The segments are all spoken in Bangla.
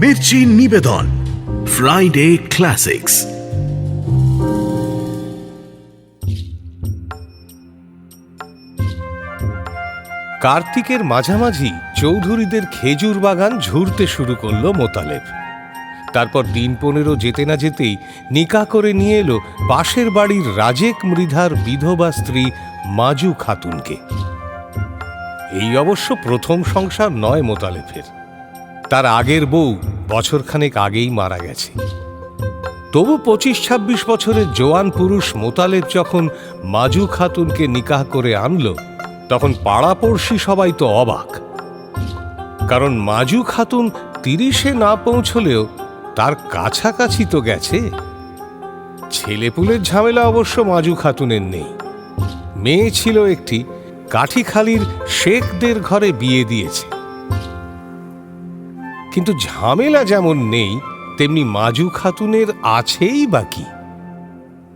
মির্চি নিবেদন ফ্রাইডে ক্লাসিক্স। কার্তিকের মাঝামাঝি চৌধুরীদের খেজুর বাগান ঝুরতে শুরু করলো মোতালেব। তারপর দিন 15 যেতে না যেতেই নিকাহ করে নিয়ে এলো পাশের বাড়ির রাজেক মৃধার বিধবা স্ত্রী মাজু খাতুনকে। এই অবশ্য প্রথম সংসার নয় মোতালেবের। তার আগের বউ বছরখানেক আগেই মারা গেছে। তবু 25-26 বছরের জোয়ান পুরুষ মোতালেব যখন মাজু খাতুনকে নিকাহ করে আনলো, তখন পাড়াপড়শি সবাই তো অবাক। কারণ মাজু খাতুন 30-এ না পৌঁছলেও তার কাছাকাছি তো গেছে। ছেলেপুলের ঝামেলা অবশ্য মাজু খাতুনের নেই। মেয়ে ছিল একটি, কাঠিখালির শেখদের ঘরে বিয়ে দিয়েছে। কিন্তু ঝামেলা যেমন নেই, তেমনি মাজু খাতুনের আছেই বাকি।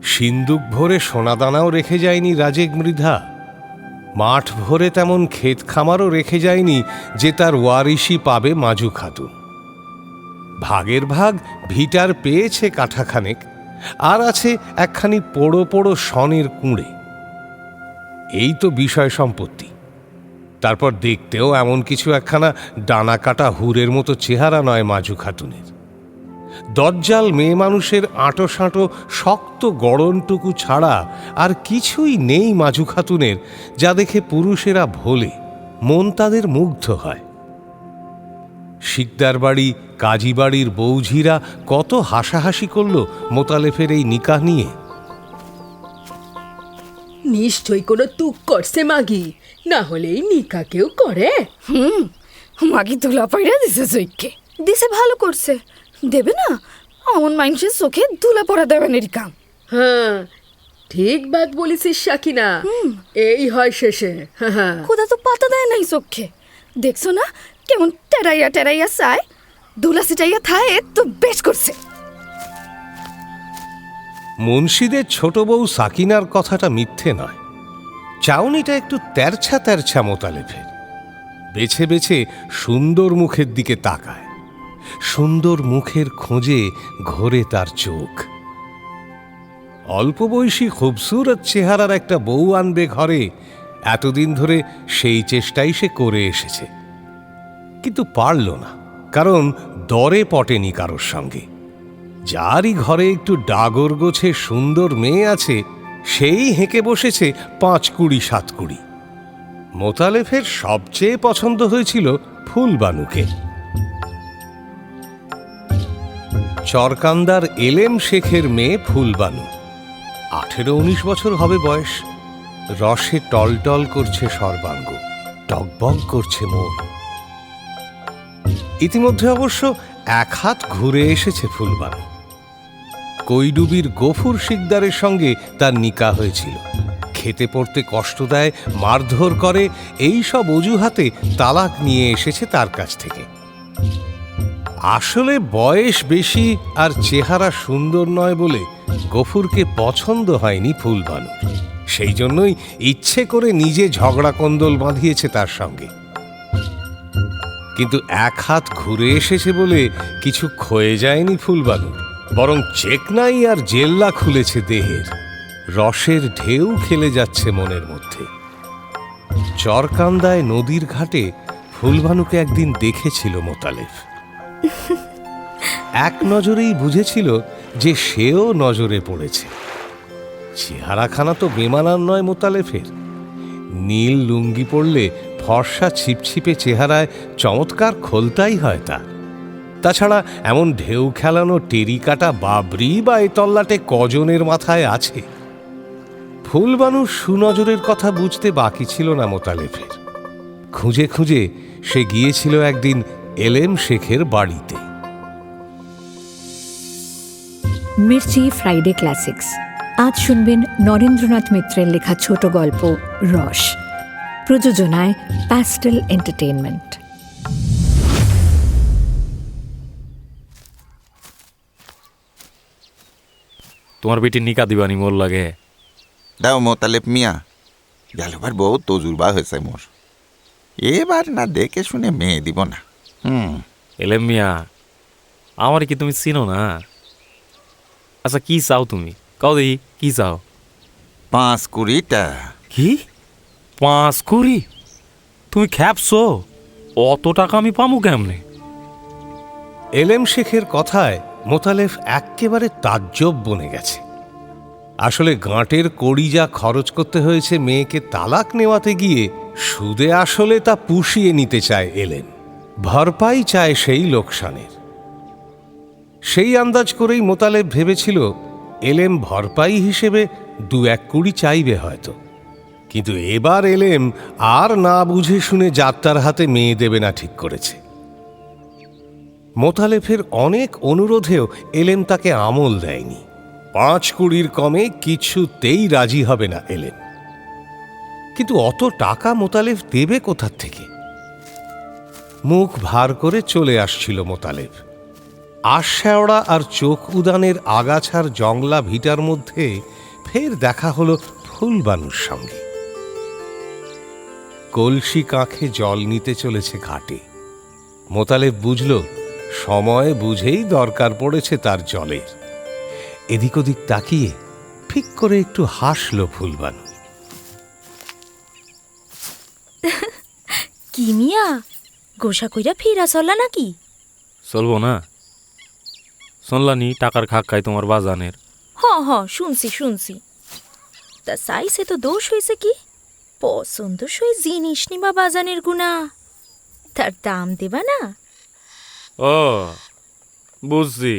সিন্দুক ভরে সোনাদানাও রেখে যায়নি রাজেক মৃধা। মাঠ ভরে তেমন ক্ষেত খামারও রেখে যায়নি যে তার ওয়ারিশি পাবে মাজু খাতুন। ভাগের ভাগ ভিটার পেয়েছে কাঠাখানেক, আর আছে একখানি পোড়ো পোড়ো সনের কুঁড়ে। এই তো বিষয় সম্পত্তি। তারপর দেখতেও এমন কিছু একখানা ডানা কাটা হুরের মতো চেহারা নয় মাজু খাতুনের। দজ্জাল মেয়ে মানুষের আঁটো সাঁটো শক্ত গড়নটুকু ছাড়া আর কিছুই নেই মাজু খাতুনের, যা দেখে পুরুষেরা ভোলে, মন তাদের মুগ্ধ হয়। শিকদার বাড়ি, কাজী বাড়ির বৌঝিরা কত হাসাহাসি করল মোতালেফের এই নিকাহ নিয়ে। নিশ্চয়ই কোনো তুক করছে মাগি, না হলে এই নিকা কেউ করে? মাগি ধুলা পাইরা দিছে জৈকে দিছে, ভালো করছে। দেবে না, অমন মানুষের চোখে ধুলা পড়া দেবেন এর কাম। হ্যাঁ, ঠিক বাত বলেছিস সাকিনা। এই হয় শেষে। খোদা তো পাতা দেয় নাই চোখে। দেখছো না কেমন টেরাইয়া টেরাইয়া চায়, ধুলা সিটাইয়া থায় তো বেশ করছে। মুন্সিদের ছোট বউ সাকিনার কথাটা মিথ্যে নয়। চাউনিটা একটু তেরছা তেরছা মোতালেফের। বেছে বেছে সুন্দর মুখের দিকে তাকায়। সুন্দর মুখের খোঁজে ঘোরে তার চোখ। অল্প বয়সী খুবসুরত চেহারার একটা বউ আনবে ঘরে, এতদিন ধরে সেই চেষ্টাই সে করে এসেছে। কিন্তু পারল না, কারণ দরে পটেনি কারোর সঙ্গে। যারই ঘরে একটু ডাগর গোছে সুন্দর মেয়ে আছে, সেই হেঁকে বসেছে 5-20-7-20। মোতালেফের সবচেয়ে পছন্দ হয়েছিল ফুলবানুকে। চরকান্দার এলেম শেখের মেয়ে ফুলবানু। 18-19 বছর হবে বয়স। রসে টলটল করছে সর্বাঙ্গ, টকবক করছে মন। ইতিমধ্যে অবশ্য 1 হাত ঘুরে এসেছে ফুলবানু। কৈডুবির গফুর শিকদারের সঙ্গে তার নিকাহ হয়েছিল। খেতে পড়তে কষ্ট দেয়, মারধর করে, এই সব অজুহাতে তালাক নিয়ে এসেছে তার কাছ থেকে। আসলে বয়স বেশি আর চেহারা সুন্দর নয় বলে গফুরকে পছন্দ হয়নি ফুলবানু। সেই জন্যই ইচ্ছে করে নিজে ঝগড়া কন্দল বাঁধিয়েছে তার সঙ্গে। কিন্তু 1 হাত ঘুরে এসেছে বলে কিছু ক্ষয়ে যায়নি ফুলবানুর, বরং চেকনাই আর জেল্লা খুলেছে দেহের। রসের ঢেউ খেলে যাচ্ছে মনের মধ্যে। চরকান্দায় নদীর ঘাটে ফুলবানুকে একদিন দেখেছিল মোতালেব। এক নজরেই বুঝেছিল যে সেও নজরে পড়েছে। চেহারাখানা তো বেমানান নয় মোতালেফের। নীল লুঙ্গি পরলে ফর্সা ছিপছিপে চেহারায় চমৎকার খোলতাই হয় তা। তাছাড়া এমন ঢেউ খেলানো টেরিকাটা বাবরি বা এ তল্লাটে কজনের মাথায় আছে? ফুলবানুর সুনজরের কথা বুঝতে বাকি ছিল না মোতালেফের। খুঁজে খুঁজে সে গিয়েছিল একদিন এলেম শেখের বাড়িতে। Mirchi Friday classics. আজ শুনবেন নরেন্দ্রনাথ মিত্রের লেখা ছোট গল্প রস। প্রযোজনায় প্যাস্টেল এন্টারটেইনমেন্ট। তোমার বেটির নিকা দিবানি মোর লাগে। দাও মোতালেব মিয়া, গেলবার বহুত তজুরবা হয়েছে মোর। এবার না দেখে শুনে মেয়ে দিব না। এলেম মিয়া, আমার কি তুমি চিনো না? আচ্ছা কি চাও তুমি, কও দেখি কি চাও? 5 কোটিটা। কি 5 কোটি? তুমি খ্যাপছো? অত টাকা আমি পামু কেমনে? এলেম শেখের কথায় মোতালেব এক্কেবারে তাজ্জব বনে গেছে। আসলে গাঁটের কড়ি যা খরচ করতে হয়েছে মেয়েকে তালাক নেওয়াতে গিয়ে, সুদে আসলে তা পুষিয়ে নিতে চায় এলেম, ভরপাই চায় সেই লোকসানের। সেই আন্দাজ করেই মোতালেব ভেবেছিল এলেম ভরপাই হিসেবে 2-1 কোটি চাইবে হয়তো। কিন্তু এবার এলেম আর না বুঝে শুনে যাত্রার হাতে মেয়ে দেবে না ঠিক করেছে। মোতালেফের অনেক অনুরোধেও এলেম তাকে আমল দেয়নি। 5 কোটির কমে কিছুতেই রাজি হবে না এলেম। কিন্তু অত টাকা মোতালেব দেবে কোথার থেকে? মুখ ভার করে চলে আসছিল মোতালেব। আশশেওড়া আর চোখ উদানের আগাছার জংলা ভিটার মধ্যে ফের দেখা হলো ফুলবানুর সঙ্গে। কলসি কাঁখে জল নিতে চলেছে ঘাটে। মোতালেব বুঝল সময় বুঝেই দরকার পড়েছে তার জলের। এদিক ওদিক তাকিয়ে ঠিক করে একটু হাসল ফুলবানু। কি মিয়া, গোসা কইরা ফিরা চললা নাকি? চলবো না? শুনলানি টাকার খাক খাই তোমার বাজানের। হ শুনছি। তা সাইসে তো দোষ হয়েছে কি? পছন্দসই জিনিস নিবা বাজানের গুণা, তার দাম দেবা না? ও বুঝছি,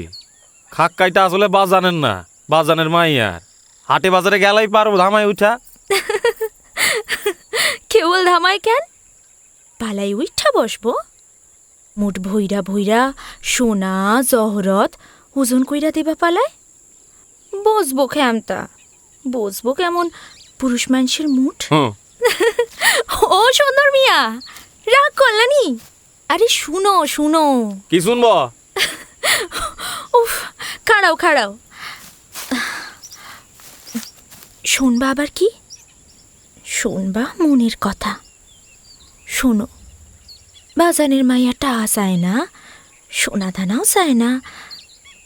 খাক খাইটা আসলে বাজানের না, বাজানের মাইয়ার। হাটে বাজারে গেলাই পারবো ধামাই উঠা। কেবল ধামায় কেন, পালাই উঠা বসবো। মুঠ ভৈরা ভৈরা সোনা জহরত ওজন কইরা দেবা পালায়। বসবো খেমতা, বসবো কেমন পুরুষ মানুষের মুঠ। ও সুন্দর মিয়া, রাগ করলানি? আরে শুনো। কি শুনবো? উফ, খাড়াও। শুনবা আবার কি? শুনবা মনের কথা। শোনো, বাজানের মাইয়াটা চায় না, সোনা দানাও চায় না,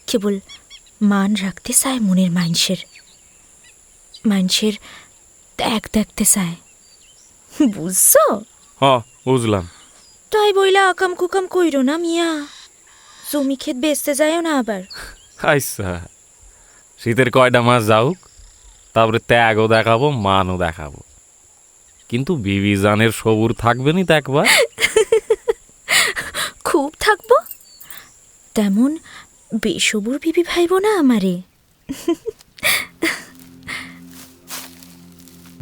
কেবল মান রাখতে চায় মনের মানুষের ত্যাগ দেখতে চায়। বুঝছো? বুঝলাম। তাই বইলা আকাম কুকাম কইরো না মিয়া, জমি ক্ষেত বেচতে যায়ও না আবার। আচ্ছা, শীতের কয়টা মাস যাওক, তারপরে ত্যাগও দেখাবো, মানও দেখাবো। কিন্তু বিবি জানের সবুর থাকবে নি তো একবার? খুব থাকবো, তেমন বেসবুর বিবি ভাইব না আমারে।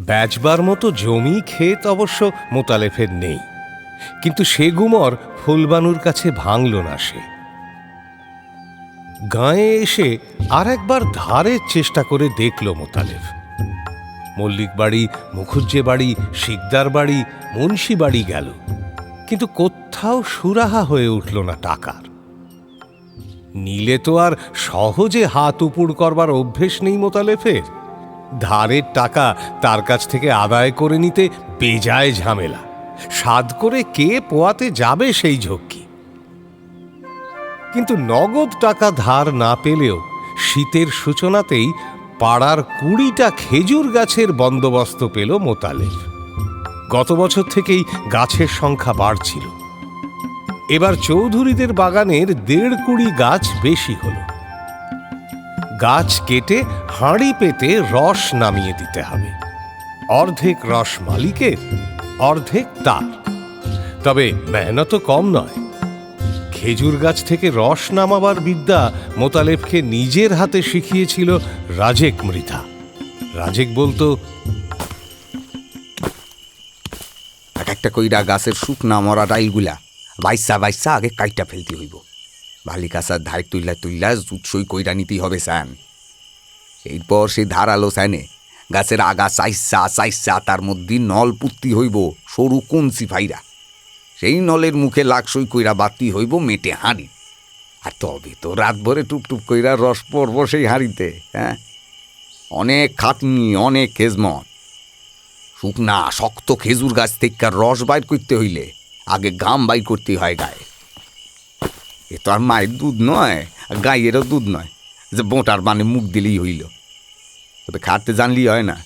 বেচবার মতো জমি ক্ষেত অবশ্য মোতালেফের নেই, কিন্তু সে গুমর ফুলবানুর কাছে ভাঙল না সে। গাঁয়ে এসে আর একবার ধারের চেষ্টা করে দেখল মোতালেফ। মল্লিক বাড়ি, মুখুজ্জে বাড়ি, শিকদার বাড়ি, মুন্সি বাড়ি গেল, কিন্তু কোথাও সুরাহা হয়ে উঠল না টাকার। নিলে তো আর সহজে হাত উপুড় করবার অভ্যেস নেই মোতালেফের। ধারের টাকা তার কাছ থেকে আদায় করে নিতে বেজায় ঝামেলা, সাধ করে কে পোয়াতে যাবে সেই ঝক্কি। কিন্তু নগদ টাকা ধার না পেলেও শীতের সূচনাতেই পাড়ার 20টা খেজুর গাছের বন্দোবস্ত পেল মোতালেব। গত বছর থেকেই গাছের সংখ্যা বাড়ছিল। এবার চৌধুরীদের বাগানের 1.5 গাছ বেশি হল। গাছ কেটে হাঁড়ি পেতে রস নামিয়ে দিতে হবে। অর্ধেক রস মালিকের, অর্ধেক তার। তবে মেহনত কম নয়। খেজুর গাছ থেকে রস নামাবার বিদ্যা মোতালেবকে নিজের হাতে শিখিয়েছিল রাজেক মৃধা। রাজেক বলতো, একটা কইরা গাছের শুকনা মরা ডাইলগুলা বাইসা আগে কাইটা ফেলতে হইব। বালিকাসার ধার তুইলা জুৎসই কইরা নিতে হবে স্যান। এরপর সেই ধারালো স্যানে গাছের আগা চাইসা তার মধ্যে নল পুত্তি হইব সরু কঞ্চি ফাইরা। সেই নলের মুখে লাকসই কইরা বাতি হইব মেটে হাঁড়ি। আর তবে তো রাত ভরে টুপটুপ কইরা রস পড়ব সেই হাঁড়িতে। হ্যাঁ, অনেক খাটনি, অনেক খেজমত। শুকনা শক্ত খেজুর গাছ থেকে রস বাইর করতে হইলে আগে ঘাম বাইর করতে হয় গায়ে। এ তো আর মায়ের দুধ নয়, আর গাইয়েরও দুধ নয় যে বোঁটার মানে মুখ দিলেই হইল। তবে খাটতে জানলেই হয় না,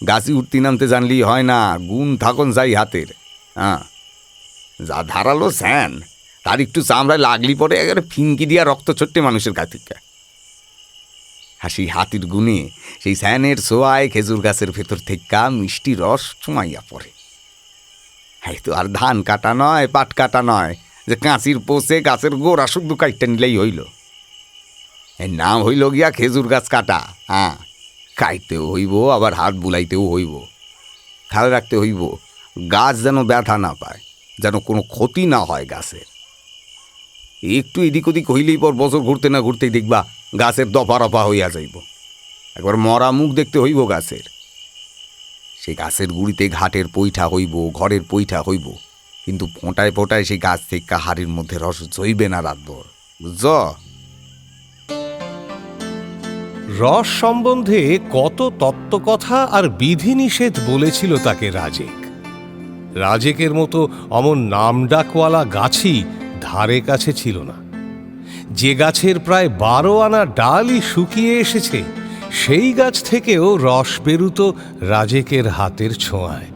গাছি উঠতে নামতে জানলেই হয় না, গুণ থাকুন যাই হাতের। হ্যাঁ, যা ধারালো স্যান, তার একটু চামড়ায় লাগলি পরে একেবারে ফিনকি দিয়া রক্ত ছট্টে মানুষের কাতিকা। আর সেই হাতির গুণে সেই স্যানের সোয়ায় খেজুর গাছের ভেতর থেকে মিষ্টি রস চুমাইয়া পড়ে। এই তো আর ধান কাটা নয়, পাট কাটা নয় যে কাঁচির পোষে গাছের গোড়া শুদ্ধ কাইটটা নিলেই হইল। এর নাম হইল গিয়া খেজুর গাছ কাটা। হ্যাঁ, কাইতেও হইব, আবার হাত বুলাইতেও হইব। খেয়াল রাখতে হইব গাছ যেন ব্যথা না পায়, যেন কোনো ক্ষতি না হয় গাছের। একটু এদিক ওদিক হইলেই পর বছর ঘুরতে না ঘুরতেই দেখবা গাছের দফা রফা হইয়া যাইব। একবার মরা মুখ দেখতে হইব গাছের। সেই গাছের গুড়িতে ঘাটের পৈঠা হইব, ঘরের পৈঠা হইব, কিন্তু ফোঁটায় ফোঁটায় সেই গাছ থেকে হাড়ির মধ্যে রস জইবে না রাতভর, বুঝছ? রস সম্বন্ধে কত তত্ত্বকথা আর বিধিনিষেধ বলেছিল তাকে রাজেক। রাজেকের মতো অমন নামডাকওয়ালা গাছই ধারে কাছে ছিল না। যে গাছের প্রায় 12 আনা ডালই শুকিয়ে এসেছে, সেই গাছ থেকেও রস বেরুত রাজেকের হাতের ছোঁয়ায়।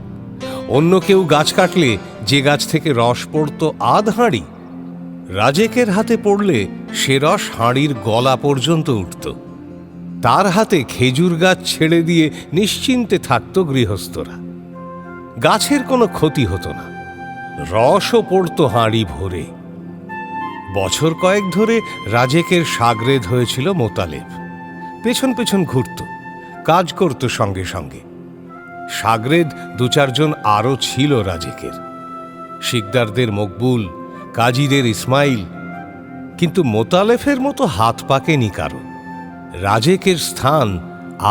অন্য কেউ গাছ কাটলে যে গাছ থেকে রস পড়ত আধ হাঁড়ি, রাজেকের হাতে পড়লে সে রস হাঁড়ির গলা পর্যন্ত উঠত। তার হাতে খেজুর গাছ ছেড়ে দিয়ে নিশ্চিন্তে থাকত গৃহস্থরা। গাছের কোনো ক্ষতি হতো না, রসও পড়ত হাঁড়ি ভরে। বছর কয়েক ধরে রাজেকের সাগরেদ হয়েছিল মোতালেব। পেছন পেছন ঘুরত, কাজ করত সঙ্গে সঙ্গে। সাগরেদ 2-4 জন আরও ছিল রাজেকের, শিকদারদের মকবুল, কাজীদের ইসমাইল। কিন্তু মোতালেফের মতো হাত পাকেনি কারো। রাজেকের স্থান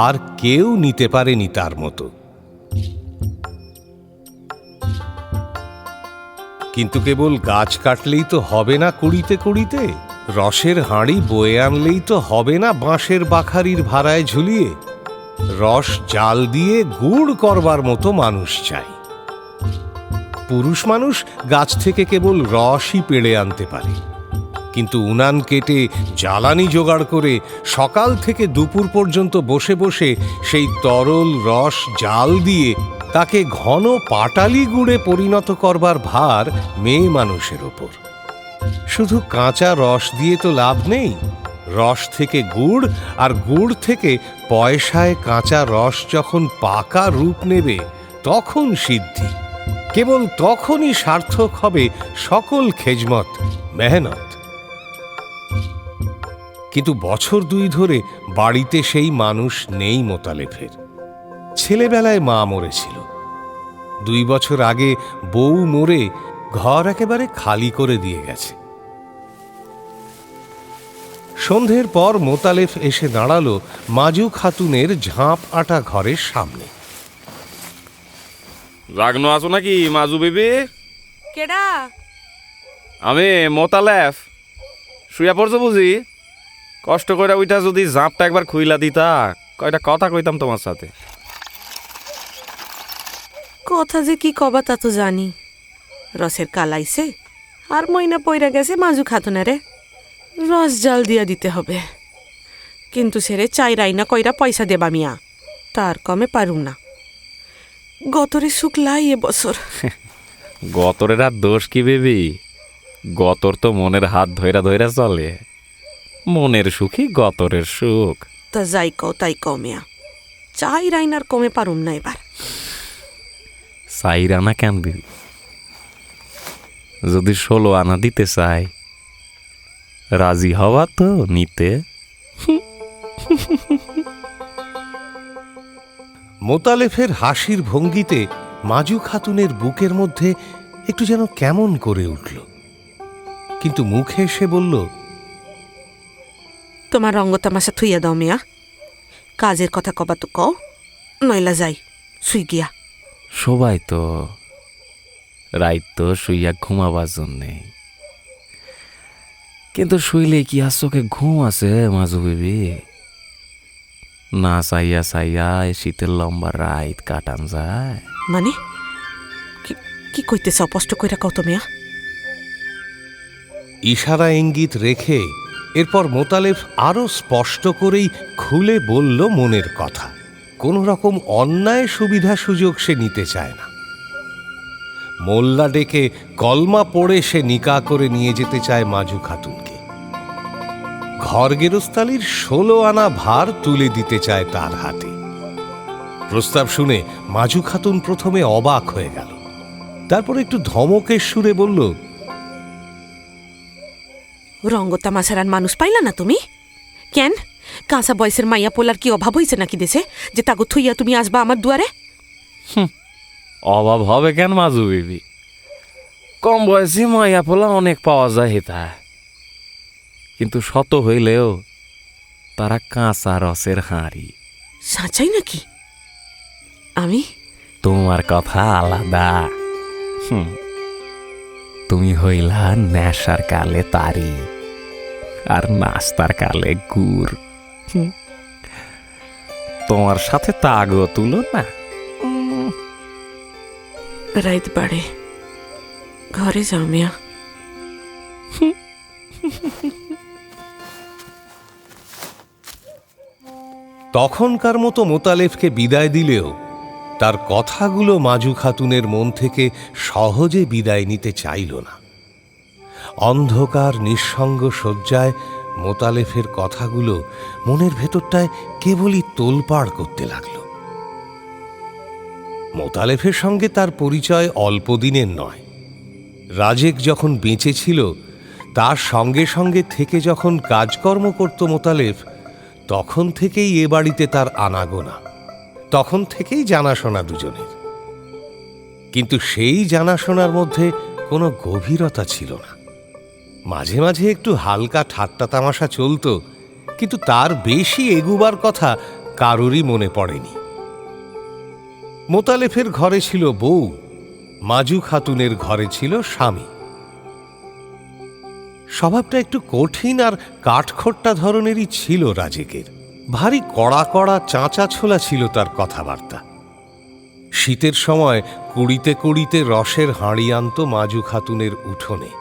আর কেউ নিতে পারেনি তার মতো। কিন্তু কেবল গাছ কাটলেই তো হবে না কুড়িতে কুড়িতে, রসের হাঁড়ি বয়ে আনলেই তো হবে না বাঁশের বাখারির ভাড়ায় ঝুলিয়ে। রস জাল দিয়ে গুড় করবার মতো মানুষ চাই। পুরুষ মানুষ গাছ থেকে কেবল রসই পেড়ে আনতে পারে, কিন্তু উনান কেটে জ্বালানি জোগাড় করে সকাল থেকে দুপুর পর্যন্ত বসে বসে সেই তরল রস জাল দিয়ে তাকে ঘন পাটালি গুড়ে পরিণত করবার ভার মেয়ে মানুষের ওপর। শুধু কাঁচা রস দিয়ে তো লাভ নেই, রস থেকে গুড়, আর গুড় থেকে পয়সায় কাঁচা রস যখন পাকা রূপ নেবে তখন সিদ্ধি। কেবল তখনই সার্থক হবে সকল খেজমত, মেহনত। কিন্তু বছর 2 ধরে বাড়িতে সেই মানুষ নেই মোতালেফের। ছেলেবেলায় মা মরেছিল, 2 বছর আগে বউ মরে ঘর একেবারে খালি করে দিয়ে গেছে। সন্ধ্যের পর মোতালেফ এসে দাঁড়ালো মাজু খাতুনের ঝাঁপ আটা ঘরের সামনে। রাগনো আছো নাকি মাজু বেবি? কেডা? আমি মোতালেফ। শুয়া পড়ছো বুঝি? কষ্ট করে ওইটা যদি ঝাঁপটা একবার খুইলা দিতা, কয়টা কথা কইতাম তোমার সাথে। কথা যে কি কবা তা তো জানি। রসের কালাইছে আর মইনা পইরা গেছে মাজু খাতুনারে, রস জাল দিয়া দিতে হবে। কিন্তু সেরে চাইরাই না কইরা পয়সা দেবা মিয়া, তার কমে পারুম না। গতরে শুকলাই এ বছর। গতরের আর দোষ কি বেবি? গতর তো মনের হাত ধইরা ধইরা চলে। মনের সুখই গতরের সুখ। তা যাই কও তাই কও মিয়া, চাইরাই না আর কমে পারুম না এবার। চাইরা না কেন বেবি? যদি 16 আনা দিতে চাই, রাজি হওয়া তো নিতে। মোতালেফের হাসির ভঙ্গিতে মাজু খাতুনের বুকের মধ্যে একটু যেন কেমন করে উঠল, কিন্তু মুখে এসে বলল, তোমার রঙ্গ তামাশা থুইয়া দাও মিয়া, কাজের কথা কবা তো কও, নইলা যাই শুই গিয়া। সবাই তো রাইত তো শুইয়া ঘুমাবার জন্যে, কিন্তু শুইলে কি আর চোখে ঘুম আছে মাজু বেবি? না চাইয়া চাইয়া শীতের লম্বা রাইত কাটান যায়। মানে কি কইতেছ? স্পষ্ট কইরা কও তো মিয়া। ইশারা ইঙ্গিত রেখে এরপর মোতালেব আরো স্পষ্ট করেই খুলে বলল মনের কথা। কোনো রকম অন্যায় সুবিধা সুযোগ সে নিতে চায় না। মোল্লা ডেকে কলমা পড়ে সে নিকাহ করে নিয়ে যেতে চায় মাজু খাতুনকে। ঘর গেরস্তালির 16 আনা ভার তুলে দিতে চায় তার হাতে। প্রস্তাব শুনে মাজু খাতুন প্রথমে অবাক হয়ে গেল, তারপর একটু ধমকের সুরে বলল, রঙ্গতামাশারান মানুষ পাইলা না তুমি? কেন কাঁচা বয়সের মাইয়া পোলার কি অভাব হয়েছে নাকি দেশে যে তাগো থইয়া তুমি আসবা আমার দুয়ারে? অভাব হবে কেন মাজু বিবি? কম বয়সী মাইয়া পোলা অনেক পাওয়া যায় হেতা, কিন্তু শত হইলেও তারা কাঁচা রসের হাঁড়ি। সাঁচাই নাকি? আমি তোমার কথা আলাদা। তুমি হইলা নেশার কালে তারি আর নাস্তার কালে গুড়। তোমার সাথে তাগো তুলো না। রাইত বাড়ে, ঘরে যাও মিয়া। তখনকার মতো মোতালেবকে বিদায় দিলেও তার কথাগুলো মাজু খাতুনের মন থেকে সহজে বিদায় নিতে চাইল না। অন্ধকার নিঃসঙ্গ শয্যায় মোতালেফের কথাগুলো মনের ভেতরটায় কেবলই তোলপাড় করতে লাগল। মোতালেফের সঙ্গে তার পরিচয় অল্প দিনের নয়। রাজেক যখন বেঁচে ছিল, তার সঙ্গে সঙ্গে থেকে যখন কাজকর্ম করত মোতালেফ, তখন থেকেই এ বাড়িতে তার আনাগোনা, তখন থেকেই জানাশোনা দুজনের। কিন্তু সেই জানাশোনার মধ্যে কোনো গভীরতা ছিল না। মাঝে মাঝে একটু হালকা ঠাট্টা তামাশা চলত, কিন্তু তার বেশি এগুবার কথা কারোরই মনে পড়েনি। মোতালেফের ঘরে ছিল বউ, মাজু খাতুনের ঘরে ছিল স্বামী। স্বভাবটা একটু কঠিন আর কাঠখোট্টা ধরনেরই ছিল রাজেকের। ভারী কড়া কড়া চাঁচা ছোলা ছিল তার কথাবার্তা। শীতের সময় কুড়িতে কুড়িতে রসের হাঁড়ি আনত মাজু খাতুনের উঠোনে,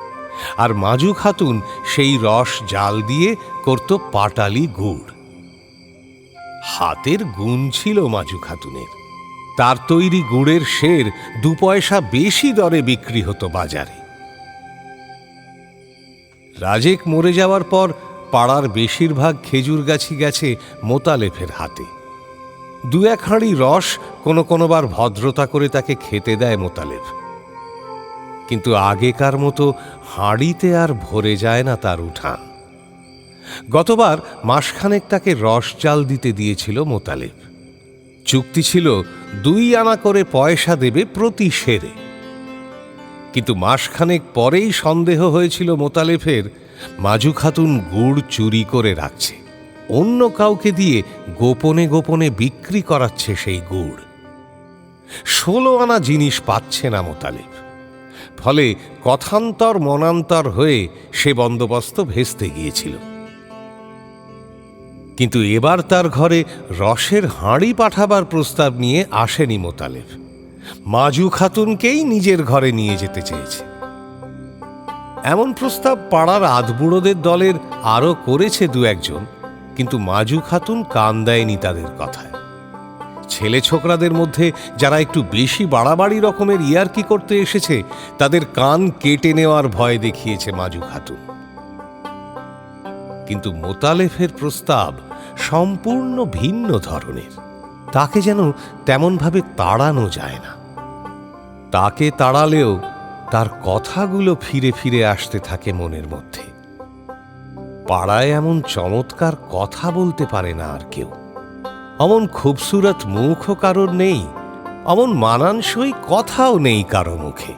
আর মাজু খাতুন সেই রস জাল দিয়ে করত পাটালি গুড়। হাতের গুণ ছিল মাজু খাতুনের। তার তৈরি গুড়ের সের 2 পয়সা বেশি দরে বিক্রি হতো বাজারে। রাজেক মরে যাওয়ার পর পাড়ার বেশিরভাগ খেজুর গাছি গেছে মোতালেফের হাতে। 2-1 হাঁড়ি রস কোনো কোনোবার ভদ্রতা করে তাকে খেতে দেয় মোতালেফ, কিন্তু আগেকার মতো হাঁড়িতে আর ভরে যায় না তার উঠান। গতবার মাসখানেক তাকে রস জাল দিতে দিয়েছিল মোতালেফ। চুক্তি ছিল 2 আনা করে পয়সা দেবে প্রতি সেরে। কিন্তু মাসখানেক পরেই সন্দেহ হয়েছিল মোতালেফের মাজু খাতুন গুড় চুরি করে রাখছে, অন্য কাউকে দিয়ে গোপনে গোপনে বিক্রি করাচ্ছে সেই গুড়। 16 আনা জিনিস পাচ্ছে না মোতালেফ। ফলে কথান্তর মনান্তর হয়ে সে বন্দোবস্ত ভেস্তে গিয়েছিল। কিন্তু এবার তার ঘরে রসের হাঁড়ি পাঠাবার প্রস্তাব নিয়ে আসেনি মোতালেফ। মাজু খাতুনকেই নিজের ঘরে নিয়ে যেতে চেয়েছে। এমন প্রস্তাব পাড়ার আধবুড়োদের দলের আরও করেছে 2-1 জন, কিন্তু মাজু খাতুন কান দেয়নি তাদের কথায়। ছেলে ছোকরাদের মধ্যে যারা একটু বেশি বাড়াবাড়ি রকমের ইয়ার্কি করতে এসেছে, তাদের কান কেটে নেওয়ার ভয় দেখিয়েছে মাজু খাতুন। কিন্তু মোতালেফের প্রস্তাব সম্পূর্ণ ভিন্ন ধরনের। তাকে যেন তেমনভাবে তাড়ানো যায় না। তাকে তাড়ালেও তার কথাগুলো ফিরে ফিরে আসতে থাকে মনের মধ্যে। পাড়ায় এমন চমৎকার কথা বলতে পারে না আর কেউ। অমন খুবসুরত মুখও কারোর নেই, অমন মানানসই কথাও নেই কারো মুখে।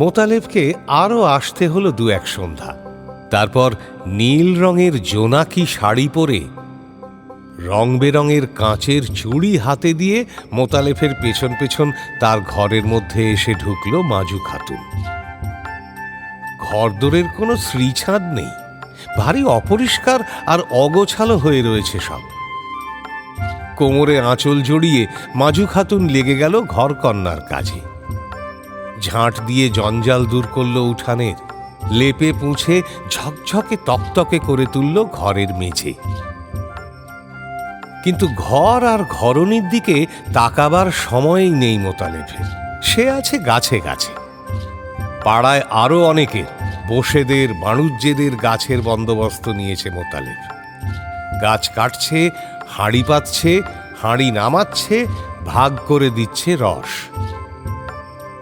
মোতালেবকে আরও আসতে হলো 2-1 সন্ধ্যা। তারপর নীল রঙের জোনাকি শাড়ি পরে, রং বেরঙের কাঁচের চুড়ি হাতে দিয়ে মোতালেফের পেছন পেছন তার ঘরের মধ্যে এসে ঢুকল মাজু খাতুন। ঘরদোরের কোনো শ্রীছাদ নেই, ভারী অপরিষ্কার আর অগোছালো হয়ে রয়েছে সব। কোমরে আঁচল জড়িয়ে মাজু খাতুন লেগে গেল ঘরকন্নার কাজে। ঝাঁট দিয়ে জঞ্জাল দূর করলো উঠানের, লেপে পুঁছে ঝকঝকে তকতকে করে তুলল ঘরের মেঝে। কিন্তু ঘর আর ঘরনির দিকে তাকাবার সময়ই নেই মোতালেফের। সে আছে গাছে গাছে। পাড়ায় আরো অনেকের, বসেদের বাণুজ্যেদের গাছের বন্দোবস্ত নিয়েছে মোতালেফ। গাছ কাটছে, হাঁড়ি পাতছে, হাঁড়ি নামাচ্ছে, ভাগ করে দিচ্ছে রস।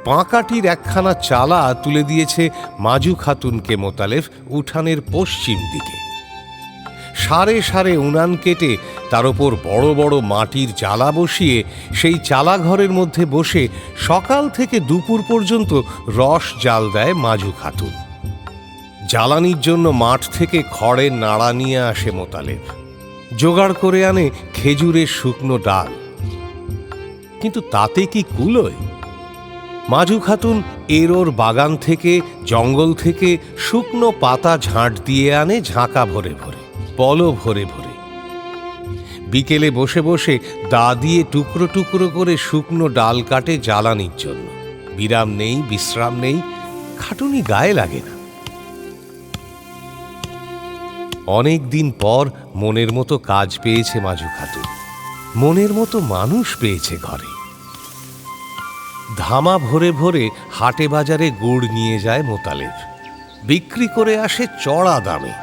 পাঁকাটির একখানা চালা তুলে দিয়েছে মাজু খাতুনকে মোতালেফ উঠানের পশ্চিম দিকে। সারে সারে উনান কেটে তার ওপর বড় বড় মাটির চালা বসিয়ে সেই চালা ঘরের মধ্যে বসে সকাল থেকে দুপুর পর্যন্ত রস জাল দেয় মাজু খাতুন। জ্বালানির জন্য মাঠ থেকে খড়ের নাড়া নিয়ে আসে মোতালেফ, জোগাড় করে আনে খেজুরের শুকনো ডাল। কিন্তু তাতে কি কুলোয়? মাজু খাতুন এর বাগান থেকে, জঙ্গল থেকে শুকনো পাতা ঝাঁট দিয়ে আনে ঝাঁকা ভরে ভরে, পলো ভরে ভরে। বিকেলে বসে বসে দা দিয়ে টুকরো টুকরো করে শুকনো ডাল কাটে জ্বালানির জন্য। বিরাম নেই, বিশ্রাম নেই, খাটুনি গায়ে লাগে না। অনেক দিন পর মনের মতো কাজ পেয়েছে মাজু খাতুন, মনের মতো মানুষ পেয়েছে ঘরে। ধামা ভরে ভরে হাটে বাজারে গুড় নিয়ে যায় মোতালেফ, বিক্রি করে আসে চড়া দামে।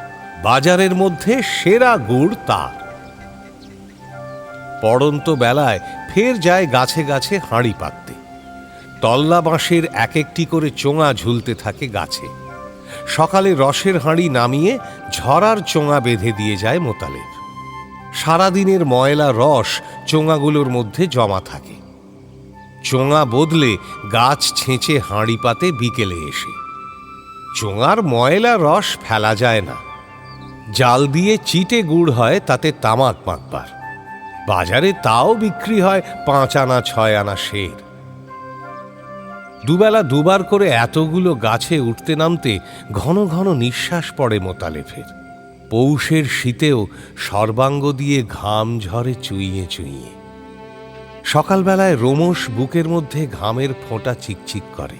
বাজারের মধ্যে সেরা গুড় তার। পড়ন্ত বেলায় ফের যায় গাছে গাছে হাঁড়ি পাততে। তল্লা বাঁশের এক একটি করে চোঙা ঝুলতে থাকে গাছে। সকালে রসের হাঁড়ি নামিয়ে ঝরার চোঙা বেঁধে দিয়ে যায় মোতালেফ। সারাদিনের ময়লা রস চোঙাগুলোর মধ্যে জমা থাকে। চোঙা বদলে গাছ ছেঁচে হাঁড়ি পাতে বিকেলে এসে। চোঙার ময়লা রস ফেলা যায় না। জাল দিয়ে চিটে গুড় হয় তাতে তামাক মাখবার। বাজারে তাও বিক্রি হয় 5 আনা 6 আনা সের। দুবেলা দুবার করে এতগুলো গাছে উঠতে নামতে ঘন ঘন নিঃশ্বাস পড়ে মোতালেফের। পৌষের শীতেও সর্বাঙ্গ দিয়ে ঘাম ঝরে চুইয়ে চুইয়ে। সকালবেলায় রোমশ বুকের মধ্যে ঘামের ফোঁটা চিকচিক করে।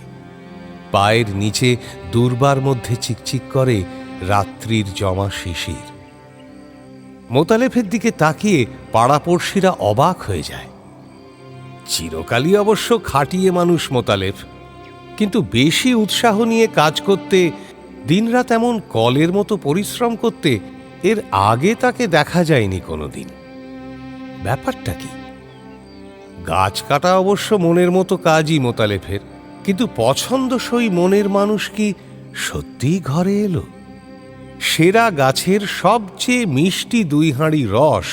পায়ের নিচে দুর্বার মধ্যে চিকচিক করে রাত্রির জমা শিশির। মোতালেফের দিকে তাকিয়ে পাড়াপড়শিরা অবাক হয়ে যায়। চিরকালই অবশ্য খাটিয়ে মানুষ মোতালেফ, কিন্তু বেশি উৎসাহ নিয়ে কাজ করতে, দিনরাত এমন কলের মতো পরিশ্রম করতে এর আগে তাকে দেখা যায়নি কোনোদিন। ব্যাপারটা কি? গাছ কাটা অবশ্য মনের মতো কাজই মোতালেফের, কিন্তু পছন্দসই মনের মানুষ কি সত্যিই ঘরে এলো? সেরা গাছের সবচেয়ে মিষ্টি 2 হাঁড়ি রস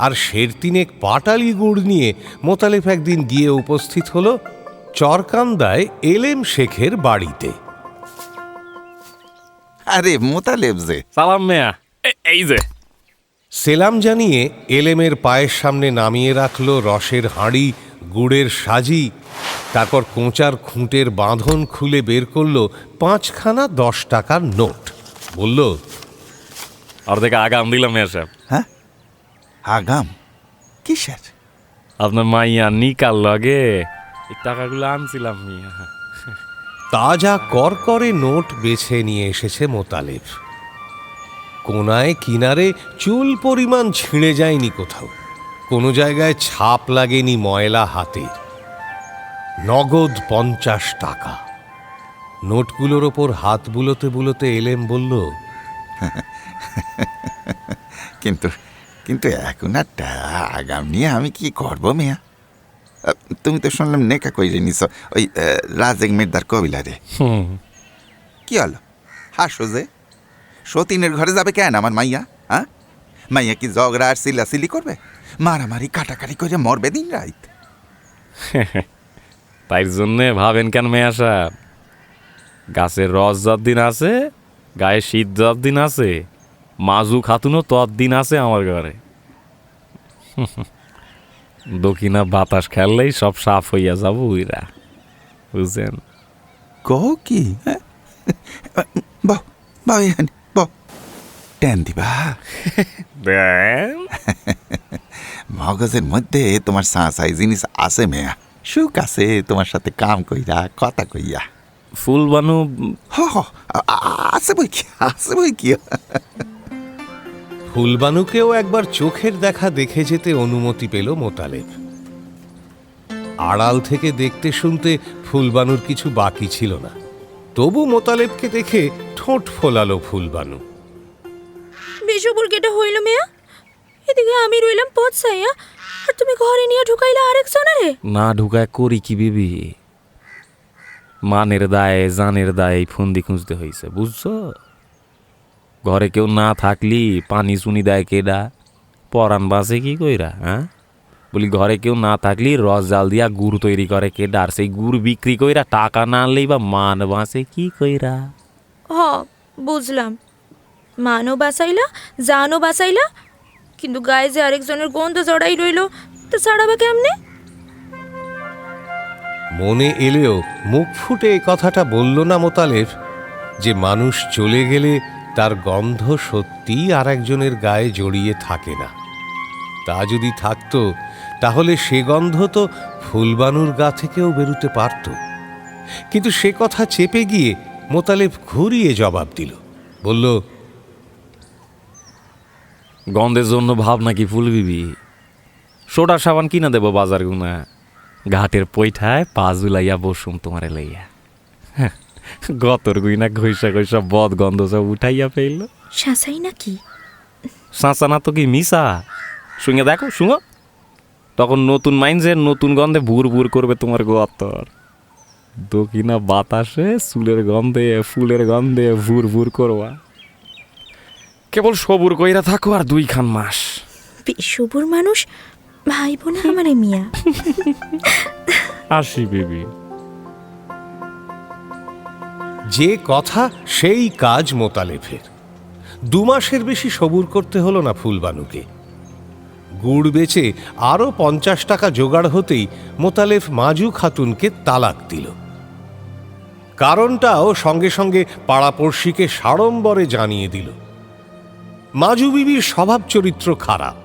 আর সের 3 পাটালি গুড় নিয়ে মোতালেফ একদিন গিয়ে উপস্থিত হলো চরকান্দায় এলেম শেখের বাড়িতে। আরে মোতালেব যে, সালাম মেয়া, এই যে। সেলাম জানিয়ে এলেমের পায়ের সামনে নামিয়ে রাখল রসের হাঁড়ি, গুড়ের সাজি। তারপর কোঁচার খুঁটের বাঁধন খুলে বের করল 5খানা 10 টাকার নোট। বলল, অর্ধেক আগাম দিলাম মেয়া সাহেব। হ্যাঁ আগাম? কিসের? আপনার মাইয়া নিকাল লগে এই টাকাগুলো আনছিলাম মিয়া। তাজা করকরে নোট বেছে নিয়ে এসেছে মোতালেফ। কোনায় কিনারে চুল পরিমাণ ছিঁড়ে যায়নি কোথাও, কোনো জায়গায় ছাপ লাগেনি ময়লা হাতের। নগদ 50 টাকা। নোটগুলোর ওপর হাত বুলোতে বুলোতে এলেম বলল, কিন্তু কিন্তু এখন আর আগাম নিয়ে আমি কি করবো মেয়া? তুমি তো শুনলাম নেকা কইরে নিছ ওই রাজেক মির্দার কবিলারে। কি হলো? হাসো যে, সতীনের ঘরে যাবে কেন আমার মাইয়া? হ্যাঁ, মাইয়া কি ঝগড়া আর সিলাসিলি করবে? মারামারি কাটাকাটি করে মরবে দিন রাত? তাই জন্যে ভাবেন কেন মেয়া সাহেব? গাছের রস যতদিন আছে, গায়ে শীত যতদিন আছে, মাজু খাতুনও ততদিন আছে আমার ঘরে। দক্ষিণা বাতাস খেললেই সব সাফ হইয়া যাব উইরা, বুঝছেন? কহ কি? টেন দিবা? মগজের মধ্যে তোমার সাঁসাই জিনিস আছে মেয়া। সুখ আছে তোমার সাথে কাম কইরা কথা কইয়া। ফুলবানু হ হ, আছে বই কি, আছে বই কি। ফুলবানুকেও একবার চোখের দেখা দেখে যেতে অনুমতি পেল মোতালেব। আড়াল থেকে দেখতে শুনতে ফুলবানুর কিছু বাকি ছিল না। তবু মোতালেবকে দেখে ঠোঁট ফোলালো ফুলবানু। বেশবুর কেটে হইল মেয়া, এদিকে আমি রইলাম পথ চাইয়া, আর তুমি ঘরে নিয়ে ঢুকাইলা আরেকজনারে। না ঢুকায় করি কি বিবি, মানের দায়ে জানের দায়ে এই ফন্দি খুঁজতে হয়েছে, বুঝছো? ঘরে কেউ না থাকলি পানি চুনি দেয় কেডা, পরান বাঁচে কি কইরা? হ্যাঁ বলি, ঘরে কেউ না থাকলি রস জাল দিয়া গুড় তৈরি করে কেডা, আর সেই গুড় বিক্রি কইরা টাকা না আনলেই বা মান বাঁচে কি কইরা? হ বুঝলাম, মানও বাঁচাইলা জানও বাঁচাইলা, কিন্তু গায়ে যে আরেকজনের গন্ধ জড়াই রইল, তো ছাড়াবে কেমনে? মনে এলেও মুখ ফুটে এ কথাটা বলল না মোতালেব যে মানুষ চলে গেলে তার গন্ধ সত্যিই আর একজনের গায়ে জড়িয়ে থাকে না। তা যদি থাকতো তাহলে সে গন্ধ তো ফুলবানুর গা থেকেও বেরুতে পারত। কিন্তু সে কথা চেপে গিয়ে মোতালেব ঘুরিয়ে জবাব দিল, বলল, গন্ধের জন্য ভাব নাকি ফুল বিবি? সোডা সাবান কিনা দেব বাজার গুনা, ঘাটের পৈঠায় পা জুলাইয়া বসুম তোমারে লইয়া। গতর গুইনা ঘইসা ঘইসা বদ গন্ধ সব উঠাইয়া ফেলল। শাসাই নাকি? সাঁচা না তো কি মিশা? শুনে দেখো, শুনো, তখন নতুন মাইন্ডের নতুন গন্ধে ভুর ভুর করবে তোমার গতর। দক্ষিণা বাতাসে চুলের গন্ধে ফুলের গন্ধে ভুর ভুর করবা। কেবল সবুর কইরা থাকো আর 2 মাস। বেশবুর মানুষ ভাইব না আমারে মিয়া। আসি বেবি। যে কথা সেই কাজ মোতালেবের। 2 মাসের বেশি সবুর করতে হলো না ফুলবানুকে। গুড় বেচে আরও 50 টাকা জোগাড় হতেই মোতালেব মাজু খাতুনকে তালাক দিল। কারণটাও সঙ্গে সঙ্গে পাড়াপড়শিকে সাড়ম্বরে জানিয়ে দিল। মাজু বিবির স্বভাব চরিত্র খারাপ।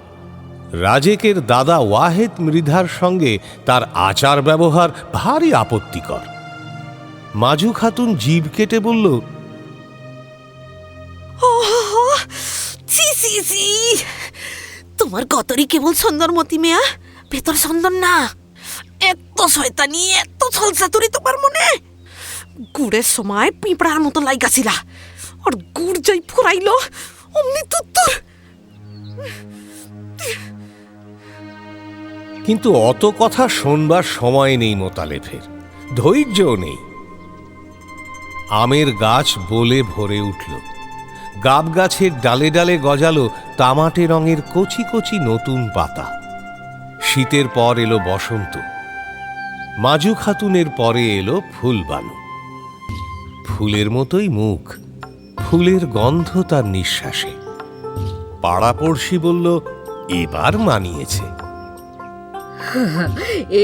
রাজেকের দাদা ওয়াহেদ মৃধার সঙ্গে তার আচার ব্যবহার ভারী আপত্তিকর। মাজু খাতুন জিভ কেটে বলল, তোমার গতরই কেবল সুন্দরমতি মেয়া, ভেতর সুন্দর না। এত শয়তানি, এত ছলচাতুরি তোমার মনে। গুড়ের সময় পিঁপড়ার মতো লাইগাছিলা, আর গুড় যাই ফুরাইল অমনি তুত্তুর। কিন্তু অত কথা শোনবার সময় নেই মোতালেবের, ধৈর্যও নেই। আমের গাছ বলে ভরে উঠল। গাব গাছের ডালে ডালে গজালো তামাটে রঙের কচি কচি নতুন পাতা। শীতের পর এলো বসন্ত। মাজু খাতুনের পরে এলো ফুলবানু। ফুলের মতোই মুখ, ফুলের গন্ধ তার নিঃশ্বাসে। পাড়াপড়শি বলল, এবার মানিয়েছে।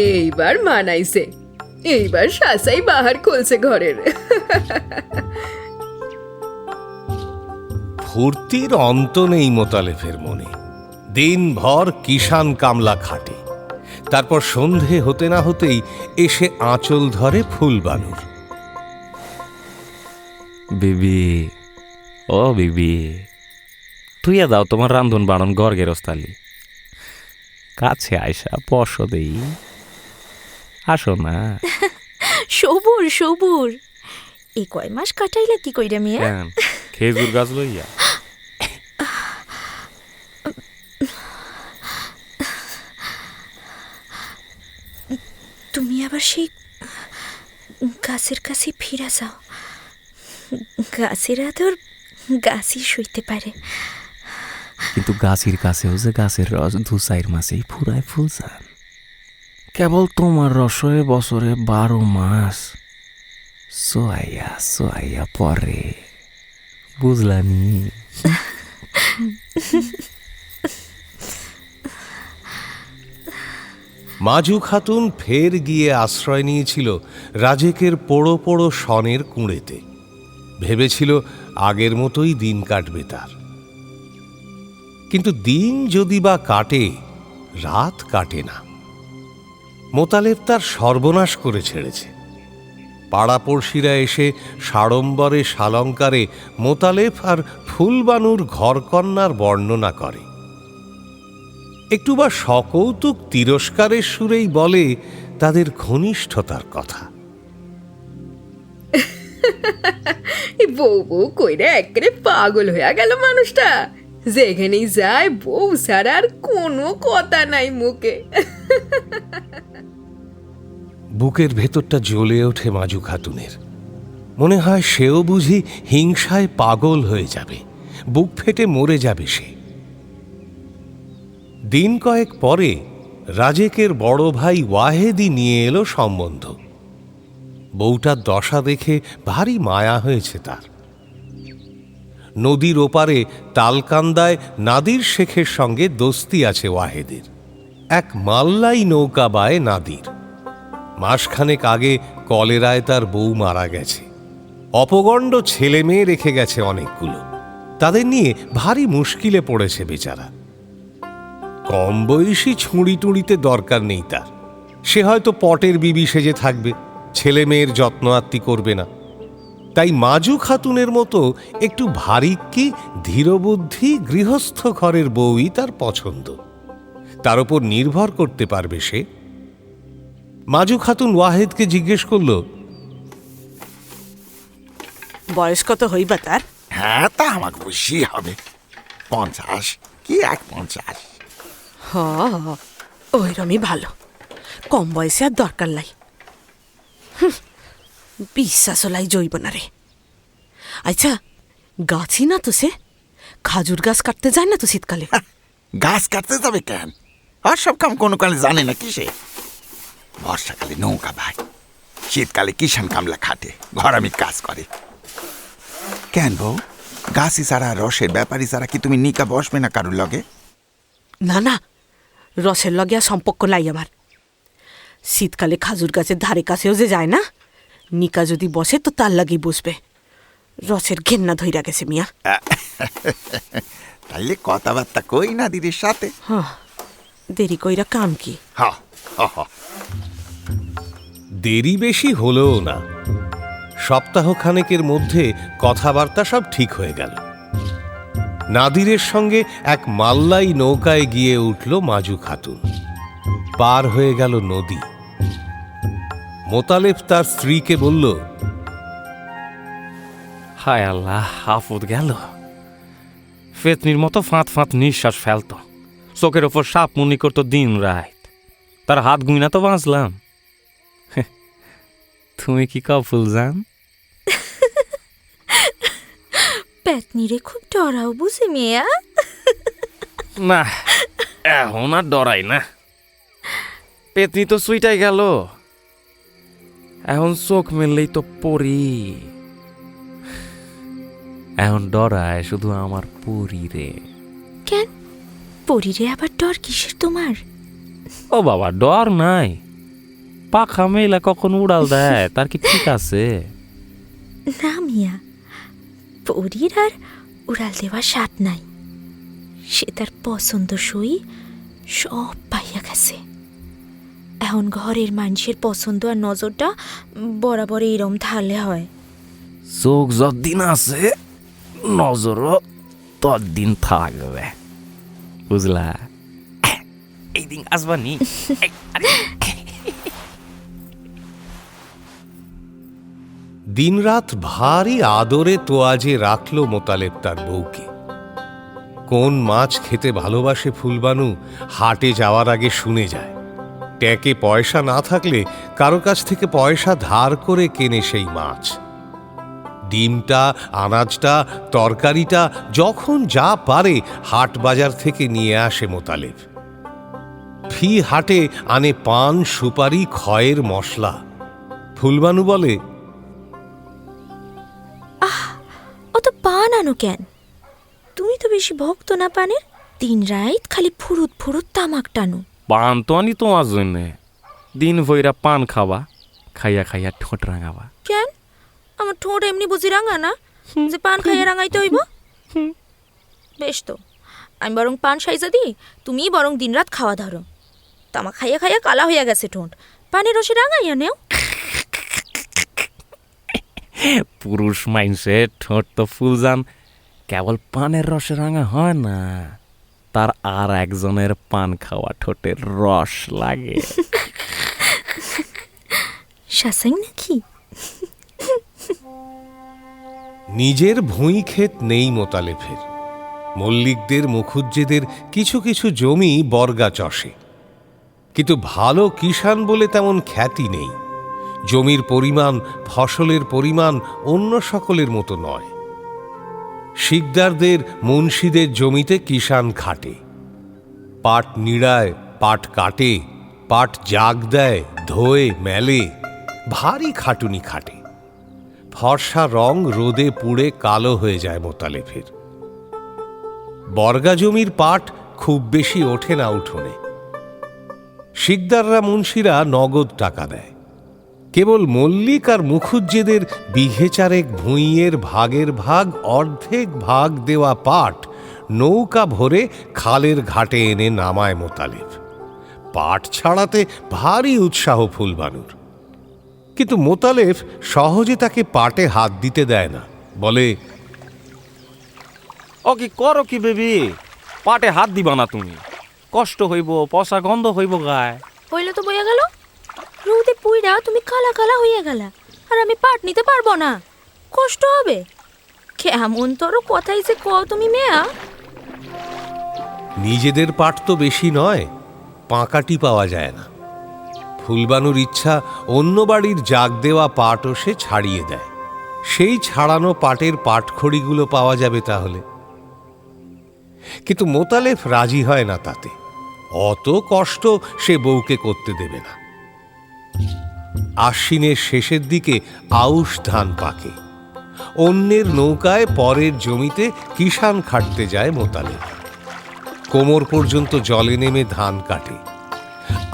এইবার মানাইছে, এইবার শাসাই বাহার খুলছে ঘরের। ফুর্তির অন্ত নেই মোতালেবের মনে। দিনভর কিষান কামলা খাটে, তারপর সন্ধে হতে না হতেই এসে আঁচল ধরে ফুলবানুর। বিবি, ও বিবি, তুইয়া দাও তোমার রান্ধন বাড়ন ঘর গেরস্তালি। কাছে আইসা পশ দেই, আসো না। সবুর সবুর, এই কয় মাস কাটাইলা কি কইরা মিয়া? কেন, খেজুর গাছ লইয়া? তুমি আবার সেই গাছের কাছে ফিরে যাও। গাছের আদর গাছই সইতে পারে। কিন্তু গাছের কাছেও যে গাছের রস 2-4 মাসেই ফুরায় ফুলছান। কেবল তোমার রসে বছরে 12 মাস সোয়াইয়া সোয়াইয়া পরে, বুঝলানি? মাজু খাতুন ফের গিয়ে আশ্রয় নিয়েছিল রাজেকের পোড়ো পোড়ো সনের কুঁড়েতে। ভেবেছিল আগের মতোই দিন কাটবে তার। কিন্তু দিন যদি বা কাটে, রাত কাটে না। মোতালেব তার সর্বনাশ করে ছেড়েছে। পাড়াপড়শিরা এসে সাড়ম্বরে সালঙ্কারে মোতালেব আর ফুলবানুর ঘরকন্যার বর্ণনা করে। একটু বা সকৌতুক তিরস্কারের সুরেই বলে তাদের ঘনিষ্ঠতার কথা। বউ বউ কইরা একেবারে পাগল হয়ে গেল মানুষটা। যেখানেই যায় বউ ছাড়া আর কোনো কথা নাই মুখে। বুকের ভেতরটা জ্বলে ওঠে মাজু খাতুনের। মনে হয় সেও বুঝি হিংসায় পাগল হয়ে যাবে, বুক ফেটে মরে যাবে সে। দিন কয়েক পরে রাজেকের বড় ভাই ওয়াহেদি নিয়ে এলো সম্বন্ধ। বউটার দশা দেখে ভারী মায়া হয়েছে তার। নদীর ওপারে তালকান্দায় নাদির শেখের সঙ্গে দোস্তি আছে ওয়াহেদের। এক মাল্লাই নৌকা বায় নাদির। মাসখানেক আগে কলেরায় তার বউ মারা গেছে। অপগণ্ড ছেলে মেয়ে রেখে গেছে অনেকগুলো। তাদের নিয়ে ভারী মুশকিলে পড়েছে বেচারা। কম বয়সী ছুঁড়ি টুঁড়িতে দরকার নেই তার। সে হয়তো পটের বিবি সেজে থাকবে, ছেলে মেয়ের যত্ন আত্তি করবে না। তাই মাজু খাতুনের মতো একটু ভারিক্কি ধীরবুদ্ধি গৃহস্থ ঘরের বউই তার পছন্দ। তার উপর নির্ভর করতে পারবে সে। মাজু খাতুন ওয়াহেদকে জিজ্ঞেস করল, বয়স কত হইবা তার? হ্যাঁ, তা আমাকে বেশি হবে, 50 কি 51। হ, ওইরমই ভালো, কম বয়সে আর দরকার নাই। বিশ্বাস লাই জৈব না রে। আচ্ছা, গাছই না তো সে? খাজুর গাছ কাটতে যায় না তো শীতকালে? গাছ কাটতে যাবে কেন? আর সব কাম কোনো কালে জানে না কি সে? বর্ষাকালে নৌকা ভাই, শীতকালে কিষান কামলা খাটে, ঘরামি কাজ করে। কেন বউ, গাছি ছাড়া রসের ব্যাপারী ছাড়া কি তুমি নিকা বসবে না কারুর লগে? না না, রসের লগে আর সম্পর্ক নাই আমার। শীতকালে খাজুর গাছের ধারে কাছেও যে যায় না, নিকা যদি বসে তো তার লাগেই বসবে। রসের ঘেন্না ধইরা গেছে মিয়া। তাইলে কথাবার্তা কই না দিদির সাথে? হ্যাঁ, দেরি কইরা কাম কি? হ্যাঁ, দেরি বেশি হলেও না। সপ্তাহখানেকের মধ্যে কথাবার্তা সব ঠিক হয়ে গেল। নাদিরের সঙ্গে এক মাল্লাই নৌকায় গিয়ে উঠল মাজু খাতুন। পার হয়ে গেল নদী। মোতালেব তার স্ত্রীকে বলল, হায় আল্লাহ, আফত গেল। ফেতনির মতো ফাঁত ফাঁত নিঃশ্বাস ফেলত, চোখের ওপর সাপ মুনি করতো দিন রাত। তার হাত গুইনা তো বাঁচলাম। তুমি কি কাফুল জান? পেতনিরে খুব ডরাও বুঝি মেয়া। না, এখন আর ডরাই না। পেতনি তো সুইটাই গেল, এখন চোখ মেললেই তো পরি। এখন ডরায় শুধু আমার পরি রে। কেন পরিরে আবার ডর কিসের তোমার? ও বাবা, ডর নাই। পাখা মেলা কখন উড়াল দেয় তার কি ঠিক আছে? না মিয়া, পরির আর উড়াল দেওয়ার স্বাদ নাই। সে তার পছন্দ সই সব পাইয়া গেছে। এখন ঘরের মানুষের পছন্দ আর নজরটা বরাবর এরম ঢালে হয়। চোখ যতদিন আছে নজরও ততদিন থাকবে, বুঝলা? এই দিন আসবানি। দিনরাত ভারী আদরে তোয়াজে রাখল মোতালেব তার বউকে। কোন মাছ খেতে ভালোবাসে ফুলবানু হাটে যাওয়ার আগে শুনে যায়। ট্যাঁকে পয়সা না থাকলে কারো কাছ থেকে পয়সা ধার করে কেনে সেই মাছ। ডিমটা, আনাজটা, তরকারিটা যখন যা পারে হাট বাজার থেকে নিয়ে আসে মোতালেব। ফি হাটে আনে পান, সুপারি, খয়ের মশলা। ফুলবানু বলে, অত পান আনো কেন? তুমি তো বেশি ভক্ত না পানের। দিন রাত খালি ফুরুত ফুরুত তামাক টানো। পান তো আনি তোমার জন্যে। দিন ভৈরা পান খাবা, খাইয়া খাইয়া ঠোঁট রাঙাবা। কেন? আমার ঠোঁট এমনি বুঝি রাঙা না যে পান খাইয়া রাঙাইতে হইব? বেশ তো, আমি বরং পান সাইজা দিই, তুমি বরং দিনরাত খাওয়া ধরো। তামা খাইয়া খাইয়া কালা হইয়া গেছে ঠোঁট, পানি রসে রাঙাইয়া নেও। পুরুষ মাইনসে ঠোঁট তো ফুলজান কেবল পানের রসে রাঙা হয় না, তার আর একজনের পান খাওয়া ঠোঁটের রস লাগে। শাসাই নাকি? নিজের ভুঁই ক্ষেত নেই মোতালেফের। মল্লিকদের মুখুজ্জেদের কিছু কিছু জমি বর্গা চষে, কিন্তু ভালো কিষাণ বলে তেমন খ্যাতি নেই। জমির পরিমাণ, ফসলের পরিমাণ অন্য সকলের মতো নয়। শিকদারদের, মুন্সিদের জমিতে কিষাণ খাটে, পাট নিড়ায়, পাট কাটে, পাট জাগ দেয়, ধোয়ে, মেলে, ভারী খাটুনি খাটে। ফর্সা রং রোদে পুড়ে কালো হয়ে যায় মোতালেফের। বর্গা জমির পাট খুব বেশি ওঠে না উঠোনে। শিকদাররা, মুন্সিরা নগদ টাকা দেয়। কেবল মল্লিক আর মুখুজ্জেদের বিঘে চারেক ভুঁইয়ের ভাগের ভাগ, অর্ধেক ভাগ দেওয়া পাট নৌকা ভরে খালের ঘাটে এনে নামায় মোতালেফ। পাট ছাড়াতে ভারী উৎসাহ ফুলবানুর, কিন্তু মোতালেফ সহজে তাকে পাটে হাত দিতে দেয় না। বলে, ও কি করো কি বেবি, পাটে হাত দিবা না তুমি, কষ্ট হইব, পচা গন্ধ হইব গায়ে। হইলে তো বইয়া গেল, রোদে পুইরা তুমি কালা কালা হইয়া গেলা, আর আমি পাট নিতে পারবো না, কষ্ট হবে। কেমন তোর কথাই যে কও তুমি মেয়া। নিজেদের পাট তো বেশি নয়, পাঁকাটি পাওয়া যায় না। ফুলবানুর ইচ্ছা অন্য বাড়ির জাগ দেওয়া পাটও সে ছাড়িয়ে দেয়, সেই ছাড়ানো পাটের পাটখড়িগুলো পাওয়া যাবে তাহলে। কিন্তু মোতালেফ রাজি হয় না তাতে, অত কষ্ট সে বউকে করতে দেবে না। আশ্বিনের শেষের দিকে আউশ ধান পাকে, অন্যের নৌকায় পরের জমিতে কিষাণ খাটতে যায় মোতালেফ। কোমর পর্যন্ত জলে নেমে ধান কাটে,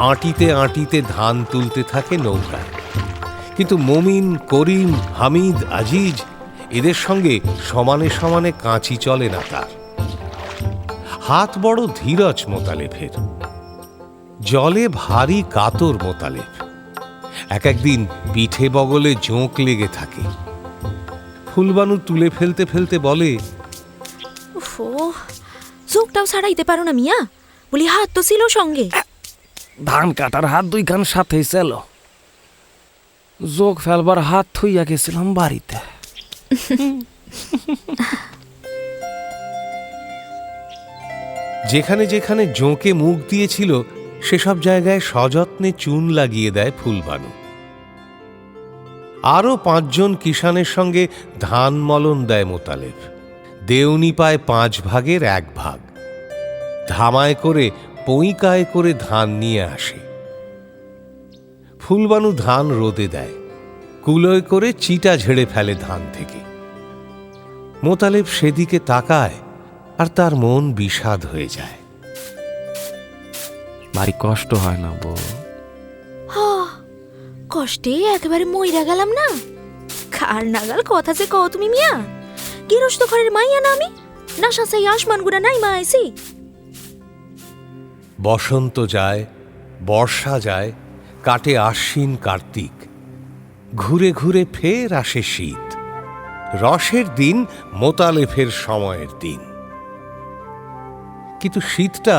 আঁটিতে আঁটিতে ধান তুলতে থাকে নৌকায়। কিন্তু মমিন, করিম, হামিদ, আজিজ এদের সঙ্গে সমানে সমানে কাঁচি চলে না তার। হাত বড় ধীরজ মোতালেফের, জলে ভারী কাতর মোতালেফ। এক একদিন পিঠে বগলে জোঁক লেগে থাকে। ফুলবানু তুলে ফেলতে ফেলতে বলে, উফো, চোখটাও ছাড়াইতে পারো না মিয়া, বলি হাত তো ছিল সঙ্গে। ধান কাটার হাত দুইখান সাথেই ছিল, যোগ ফেলবার হাত থইয়া গেছিলাম বাড়িতে। যেখানে যেখানে জোঁকে মুখ দিয়েছিল সেসব জায়গায় সযত্নে চুন লাগিয়ে দেয় ফুলবানু। আরও 5 জন কিষাণের সঙ্গে ধান মলন দেয় মোতালেফ। দেউনি পায় 5 ভাগের 1 ভাগ। ধামায় করে, পইকায় করে ধান নিয়ে আসে। ফুলবানু ধান রোদে দেয়, কুলোয় করে চিটা ঝেড়ে ফেলে ধান থেকে। মোতালেফ সেদিকে তাকায় আর তার মন বিষাদ হয়ে যায়। ভারী কষ্ট হয় না বউ? কষ্টে একেবারে মইরা গেলাম না। কার নাগাল কথা যে কও তুমি মিয়া, গৃহস্থ ঘরের মাইয়া না আমি, না শাসাই আসমান গুড়া নাই মা আইসি। বসন্ত যায়, বর্ষা যায়, কাটে আশ্বিন কার্তিক, ঘুরে ঘুরে ফের আসে শীত। রসের দিন মোতালেফের সময়ের দিন। কিন্তু শীতটা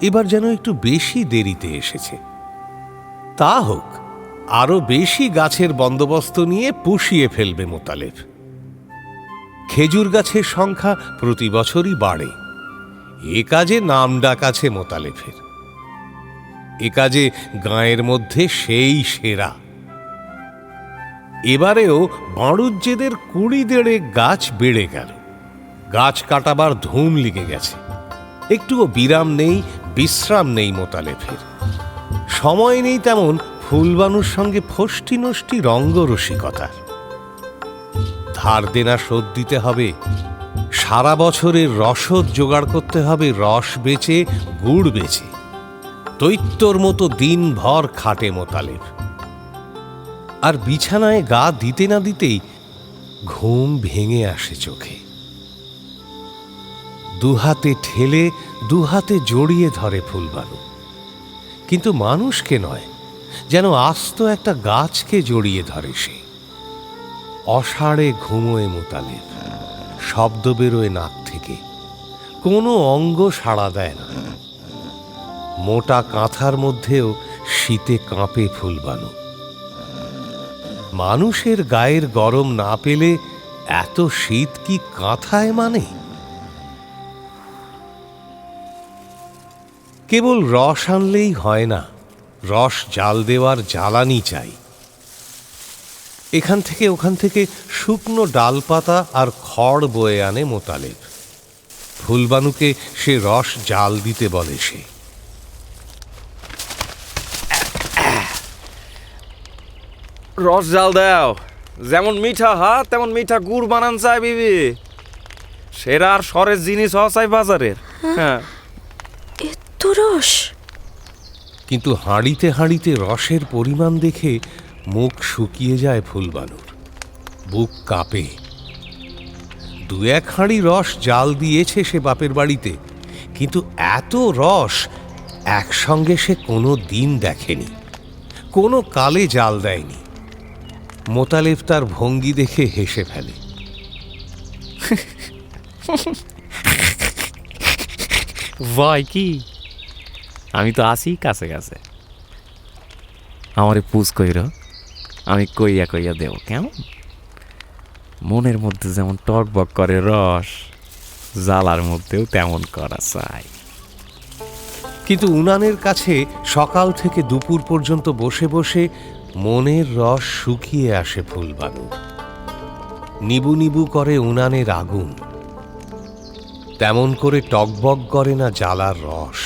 এবার যেন একটু বেশি দেরিতে এসেছে। তা হোক, আরো বেশি গাছের বন্দোবস্ত নিয়ে পুষিয়ে ফেলবে মোতালেফ। খেজুর গাছের সংখ্যা প্রতি বছরই বাড়ে। এ কাজে নাম ডাক আছে মোতালেফের। এ কাজে গাঁয়ের মধ্যে সেই সেরা। এবারেও বাঁড়ুজ্জেদের 20-1.5 গাছ বেড়ে গেল। গাছ কাটাবার ধুম লেগে গেছে। একটুও বিরাম নেই, বিশ্রাম নেই মোতালেফের। সময় নেই তেমন ফুলবানুর সঙ্গে ফষ্টি নষ্টি রঙ্গরসিকতার। ধার দেনা শোধ দিতে হবে, সারা বছরের রসদ জোগাড় করতে হবে রস বেচে, গুড় বেচে। দৈত্যর মতো দিনভর খাটে মোতালেফ। আর বিছানায় গা দিতে না দিতেই ঘুম ভেঙে আসে চোখে। দুহাতে ঠেলে, দুহাতে জড়িয়ে ধরে ফুলবানু। কিন্তু মানুষকে নয়, যেন আস্ত একটা গাছকে জড়িয়ে ধরে সে। অসাড়ে ঘুমোয় মোতালেব, শব্দ বেরোয় নাক থেকে, কোনো অঙ্গ সাড়া দেয় না। মোটা কাঁথার মধ্যেও শীতে কাঁপে ফুলবানু। মানুষের গায়ের গরম না পেলে এত শীত কি কাঁথায় মানে? কেবল রস আনলেই হয় না, রস জাল দেওয়ার জ্বালানি চাই। এখান থেকে ওখান থেকে শুকনো ডালপাতা আর খড় বয়ে আনে মোতালেব। ফুলবানুকে সে রস জাল দিতে বলে সে। রস জাল দাও, যেমন মিঠা হাত তেমন মিঠা গুড় বানান চাই বিবি। সেরা আর সরের জিনিস হওয়া চাই বাজারের। হ্যাঁ, এত রস! কিন্তু হাঁড়িতে হাঁড়িতে রসের পরিমাণ দেখে মুখ শুকিয়ে যায় ফুলবানুর, বুক কাঁপে। 2-1 হাঁড়ি রস জাল দিয়েছে সে বাপের বাড়িতে, কিন্তু এত রস একসঙ্গে সে কোনো দিন দেখেনি, কোনো কালে জাল দেয়নি। মোতালেব তার ভঙ্গি দেখে হেসে ফেলে। ভয় কি? আমি তো আসি কাছে কাছে। আমারে পুজ কইর, আমি কইয়া কইয়া দেব কেমন। মনের মধ্যে যেমন টকবক করে রস, জ্বালার মধ্যেও তেমন করা চাই। কিন্তু উনানের কাছে সকাল থেকে দুপুর পর্যন্ত বসে বসে মনের রস শুকিয়ে আসে ফুলবানুর। নিবু নিবু করে উনানের আগুন, তেমন করে টকবক করে না জ্বালার রস।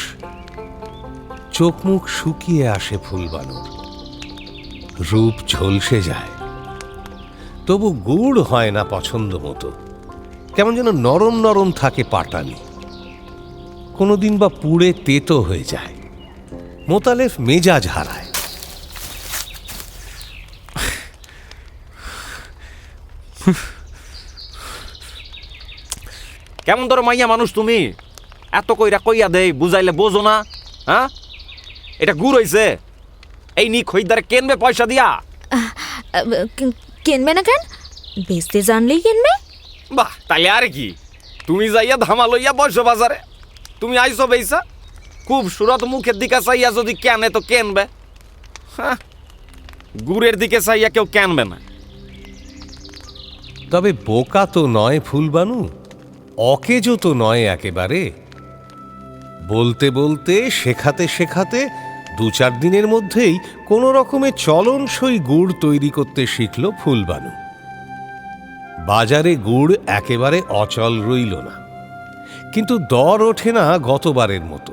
চোখ মুখ শুকিয়ে আসে ফুলবানুর, রূপ ঝলসে যায়। তবু গুড় হয় না পছন্দ মতো, কেমন যেন নরম নরম থাকে পাটালি, কোনোদিন বা পুড়ে তেতো হয়ে যায়। মোতালেব মেজাজ হারায়। কেমন ধরো মাইয়া মানুষ তুমি, এত কইরা কইয়া দেই বুঝাইলে বোঝো না? হ্যাঁ, এটা গুড় হইছে, এই নি খরিদ্দারে কেনবে পয়সা দিয়া? কিনবে না কেন? বেচতে জানলেই কিনবে। বাহ, তাইলে আর কি, তুমি যাইয়া ধামা লইয়া বসো বাজারে। তুমি আইসো বেইসা, খুব সুরত মুখের দিকে চাইয়া যদি কেনে তো কেনবে। হ্যাঁ, গুড়ের দিকে চাইয়া কেউ কেনবে না। তবে বোকা তো নয় ফুলবানু, অকেজো তো নয় একেবারে। বলতে বলতে শেখাতে শেখাতে 2-4 দিনের মধ্যেই কোনো রকমে চলনসই গুড় তৈরি করতে শিখল ফুলবানু। বাজারে গুড় একেবারে অচল রইল না, কিন্তু দর ওঠে না গতবারের মতো।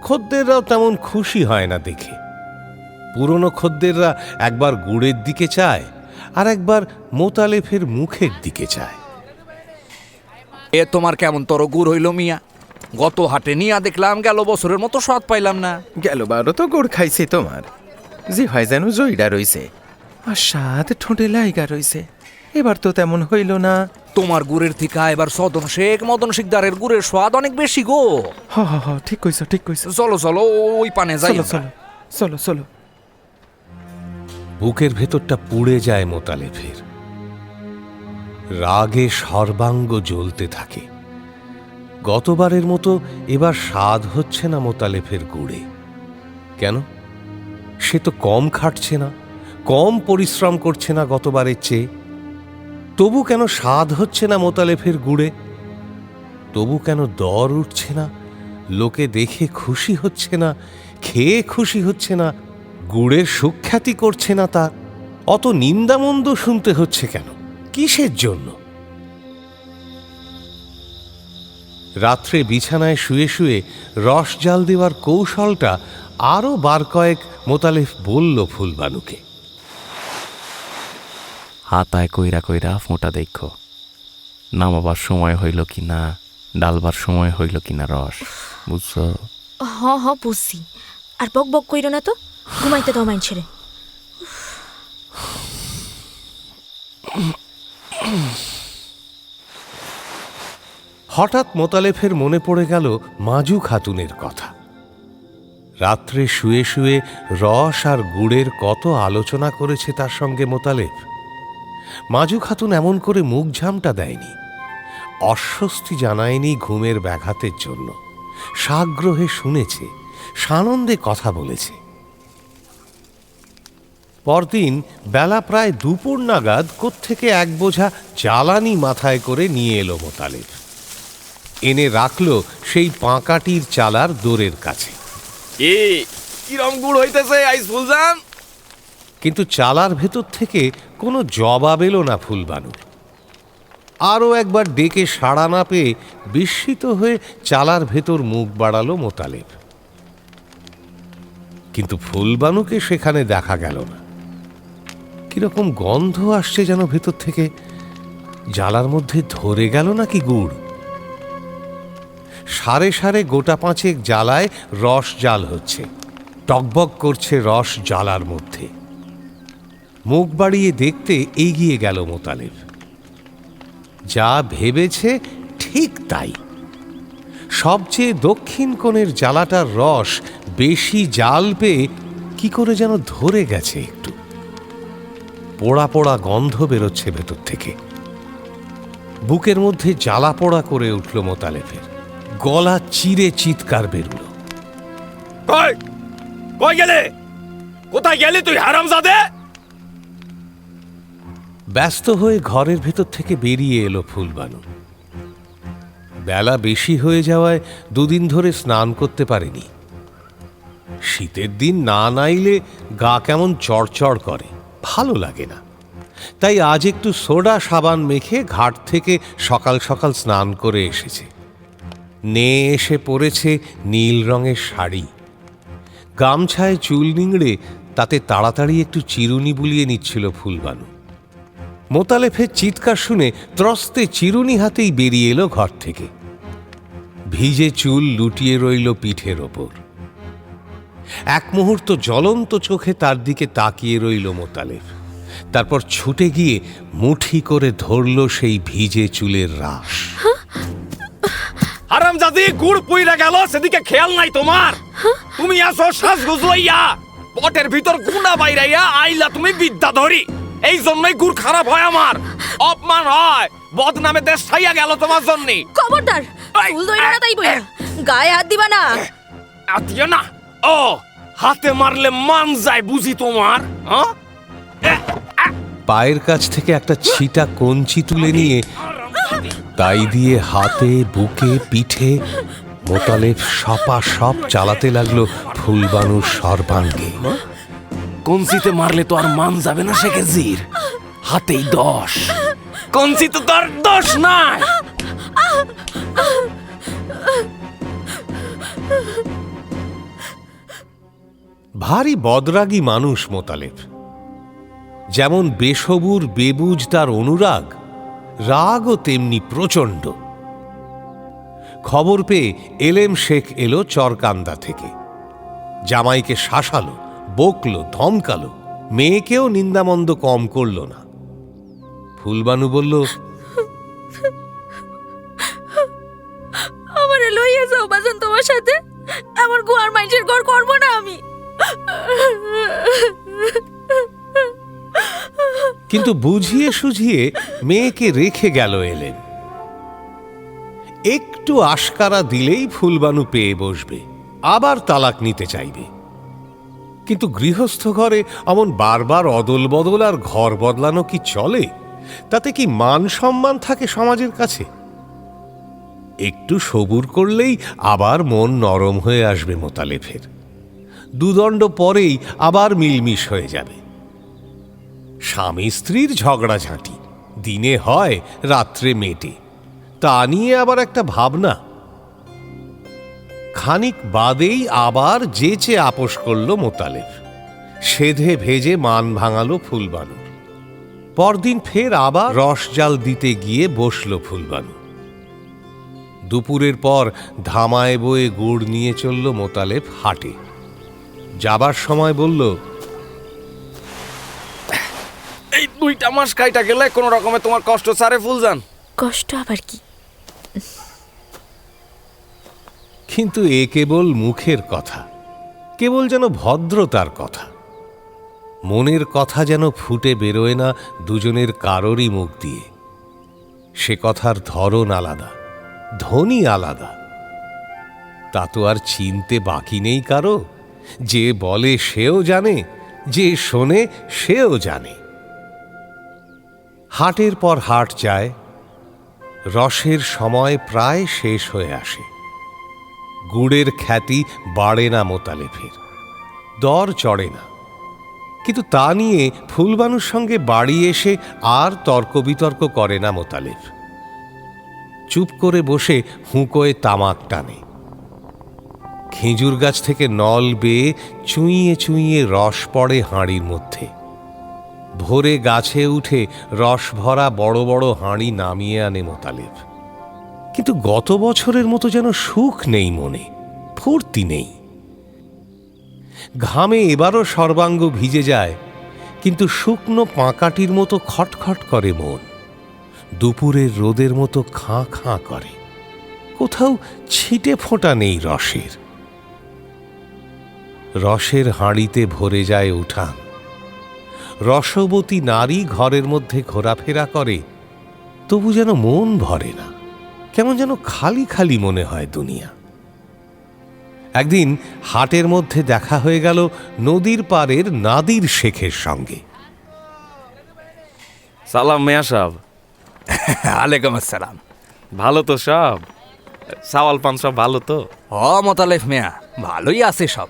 খদ্দেররাও তেমন খুশি হয় না দেখে। পুরনো খদ্দেররা একবার গুড়ের দিকে চায়, আর একবার মোতালেফের মুখের দিকে চায়। এ তোমার কেমন তর গুড় হইল মিয়া? গত হাটে নিয়া দেখলাম, গেল বছরের মতো স্বাদ পাইলাম না। গেল বারো তো গুড় খাইছি তোমার, যে হয় যেন জইডা রইছে, আর স্বাদ ঠোঁটে লাইগা রইছে। এবার তো তেমন হইল না। তোমার গুড়ের থেকে এবার সদন শেখ মদন শিকদারের গুড়ের স্বাদ অনেক বেশি গো। হ হ হ, ঠিক কইছো ঠিক কইছো। চলো চলো ওই পানে যাই। চলো চলো চলো চলো। বুকের ভেতরটা পুড়ে যায় মোতালেফের, রাগে সর্বাঙ্গ জ্বলতে থাকে। গতবারের মতো এবার স্বাদ হচ্ছে না মোতালেফের গুড়ে। কেন? সে তো কম খাটছে না, কম পরিশ্রম করছে না গতবারের চেয়ে। তবু কেন স্বাদ হচ্ছে না মোতালেফের গুড়ে? তবু কেন দর উঠছে না? লোকে দেখে খুশি হচ্ছে না, খেয়ে খুশি হচ্ছে না, গুড়ের সুখ্যাতি করছে না তার? অত নিন্দামন্দ শুনতে হচ্ছে কেন? কিসের জন্য? রাত্রে বিছানায় শুয়ে শুয়ে রস জাল দেওয়ার কৌশলটা আরও বার কয়েক মোতালেফ বলল ফুলবানুকে। হাতায় কইরা কইরা ফোঁটা দেখো, নামাবার সময় হইল কি না, ডালবার সময় হইল কি না রস, বুঝছো? হ বুঝছি। আর বক বক কইরো না তো, ঘুমাইতে দাও মাইন ছেড়ে। হঠাৎ মোতালেফের মনে পড়ে গেল মাজু খাতুনের কথা। রাত্রে শুয়ে শুয়ে রস আর গুড়ের কত আলোচনা করেছে তার সঙ্গে মোতালেব। মাজু খাতুন এমন করে মুখ ঝামটা দেয়নি, অস্বস্তি জানায়নি ঘুমের ব্যাঘাতের জন্য। সাগ্রহে শুনেছে, সানন্দে কথা বলেছে। পরদিন বেলা প্রায় দুপুর নাগাদ কোত্থেকে এক বোঝা জ্বালানি মাথায় করে নিয়ে এলো মোতালেব। এনে রাখল সেই পাঁকাটির চালার দোরের কাছে। কিরম গুড় হইতেছে আইস ফুলজান? কিন্তু চালার ভেতর থেকে কোনো জবাব এলো না ফুলবানুর। আরও একবার ডেকে সাড়া না পেয়ে বিস্মিত হয়ে চালার ভেতর মুখ বাড়ালো মোতালেব। কিন্তু ফুলবানুকে সেখানে দেখা গেল না। কিরকম গন্ধ আসছে যেন ভেতর থেকে। জ্বালার মধ্যে ধরে গেল নাকি গুড়? সারে সারে গোটা পাঁচেক জ্বালায় রস জাল হচ্ছে, টকবক করছে রস জ্বালার মধ্যে। মুখ বাড়িয়ে দেখতে এগিয়ে গেল মোতালেব। যা ভেবেছে ঠিক তাই। সবচেয়ে দক্ষিণ কোণের জ্বালাটার রস বেশি জাল পেয়ে কি করে যেন ধরে গেছে একটু। পোড়া পোড়া গন্ধ বেরোচ্ছে ভেতর থেকে। বুকের মধ্যে জ্বালা পোড়া করে উঠল মোতালেবের। গলা চিরে চিৎকার বেরুল। কই গেলে? কোথায় গেলে তুই হারামজাদে? ব্যস্ত হয়ে ঘরের ভেতর থেকে বেরিয়ে এলো ফুলবানু। বেলা বেশি হয়ে যাওয়ায় দুদিন ধরে স্নান করতে পারেনি। শীতের দিন না নাইলে গা কেমন চড়চড় করে, ভালো লাগে না। তাই আজ একটু সোডা সাবান মেখে ঘাট থেকে সকাল সকাল স্নান করে এসেছে। নেয়ে এসে পরেছে নীল রঙের শাড়ি। গামছায় চুল নিংড়ে তাতে তাড়াতাড়ি একটু চিরুনি বুলিয়ে নিচ্ছিল ফুলবানু। মোতালেফের চিৎকার শুনে ত্রস্তে চিরুনি হাতেই বেরিয়ে এলো ঘর থেকে। ভিজে চুল লুটিয়ে রইল পিঠের ওপর। এক মুহূর্ত জ্বলন্ত চোখে তার দিকে তাকিয়ে রইল মোতালেফ। তারপর ছুটে গিয়ে মুঠি করে ধরল সেই ভিজে চুলের রাশ। হারামজাদি, গুড় পুইরা গেল, সেদিকে খেয়াল নাই তোমার? তুমি আসো শ্বাসগুজ লইয়া, পটের ভিতর গুনা বাইরাইয়া আইলা তুমি বিদ্যা ধরি। এই জন্যই গুড় খারাপ হয়, আমার অপমান হয়, বদনামে দেশ ছাইয়া গেল তোমার জন্য। খবরদার, ফুল দইরা না তাই বইয়া গায়ে হাত দিবা না। আতিও না। ও হাতে মারলে মান যায় বুঝি তোমার? পায়ের কাছ থেকে একটা ছিটা কঞ্চি তুলে নিয়ে তাই দিয়ে হাতে, বুকে, পিঠে মোতালেব সপা সপ চালাতে লাগলো ফুলবানুর সর্বাঙ্গে। কঞ্চিতে মারলে তো আর মান যাবে না শেখেজির, হাতেই দোষ। কঞ্চি তো তোর দোষ নাই। ভারী বদরাগী মানুষ মোতালেব। যেমন বেসবুর বেবুজ তার অনুরাগ, রাগও তেমনি প্রচণ্ড। খবর পেয়ে এলেম শেখ এলো চরকান্দা থেকে। জামাইকে শাসালো, বকলো, ধমকালো, মেয়েকেও নিন্দামন্দ কম করল না। ফুলবানু বলল, আমারে লইয়া যাও বাজান তোমার সাথে। এমন গোয়ার মাইন্ডের ঘর করবো না আমি। কিন্তু বুঝিয়ে সুঝিয়ে মেয়েকে রেখে গেল এলেন। একটু আশকারা দিলেই ফুলবানু পেয়ে বসবে, আবার তালাক নিতে চাইবে। কিন্তু গৃহস্থ ঘরে অমন বারবার অদল বদল আর ঘর বদলানো কি চলে? তাতে কি মান সম্মান থাকে সমাজের কাছে? একটু সবুর করলেই আবার মন নরম হয়ে আসবে মোতালেফের। দুদণ্ড পরেই আবার মিলমিশ হয়ে যাবে। স্বামী স্ত্রীর ঝগড়াঝাঁটি দিনে হয়, রাত্রে মেটে, তা নিয়ে আবার একটা ভাবনা। খানিক বাদেই আবার যেচে আপোষ করল মোতালেব। সেধে ভেজে মান ভাঙালো ফুলবানুর। পরদিন ফের আবার রস জাল দিতে গিয়ে বসল ফুলবানু। দুপুরের পর ধামায় বয়ে গুড় নিয়ে চলল মোতালেব হাটে। যাবার সময় বলল, এই 2টা মাস কাইটা গেলে কোন রকমে তোমার কষ্ট সারে ফুলজান। কষ্ট আবার কি? কিন্তু এ কেবল মুখের কথা। কেবল যেন ভদ্রতার কথা। মনের কথা যেন ফুটে বেরোয় না দুজনের কারোরই মুখ দিয়ে। সে কথার ধরন আলাদা, ধ্বনি আলাদা। তা তো আর চিনতে বাকি নেই কারো। যে বলে সেও জানে, যে শোনে সেও জানে। হাটের পর হাট যায়, রসের সময় প্রায় শেষ হয়ে আসে। গুড়ের খ্যাতি বাড়ে না মোতালেফের, দর চড়ে না। কিন্তু তা নিয়ে ফুলবানুর সঙ্গে বাড়ি এসে আর তর্ক বিতর্ক করে না মোতালেফ। চুপ করে বসে হুঁকোয় তামাক টানে। খেজুর গাছ থেকে নল বেয়ে চুইয়ে চুইয়ে রস পড়ে হাঁড়ির মধ্যে। ভোরে গাছে উঠে রস ভরা বড় বড় হাঁড়ি নামিয়ে আনে মোতালেফ। কিন্তু গত বছরের মতো যেন সুখ নেই মনে, ফুর্তি নেই। ঘামে এবারও সর্বাঙ্গ ভিজে যায়, কিন্তু শুকনো পাঁকাটির মতো খটখট করে মন। দুপুরের রোদের মতো খাঁ খাঁ করে। কোথাও ছিটে ফোঁটা নেই রসের। রসের হাঁড়িতে ভরে যায় উঠান। রসবতী নারী ঘরের মধ্যে ঘোরাফেরা করে, তবু যেন মন ভরে না। কেমন যেন খালি খালি মনে হয় দুনিয়া। একদিন হাটের মধ্যে দেখা হয়ে গেল নদীর পাড়ের নাদির শেখের সঙ্গে। সালাম মিয়া সাহেব। আলাইকুম আসসালাম। ভালো তো সব? সাওয়াল পান সব ভালো তো? হ মোতালেফ মিয়া, ভালোই আছে সব।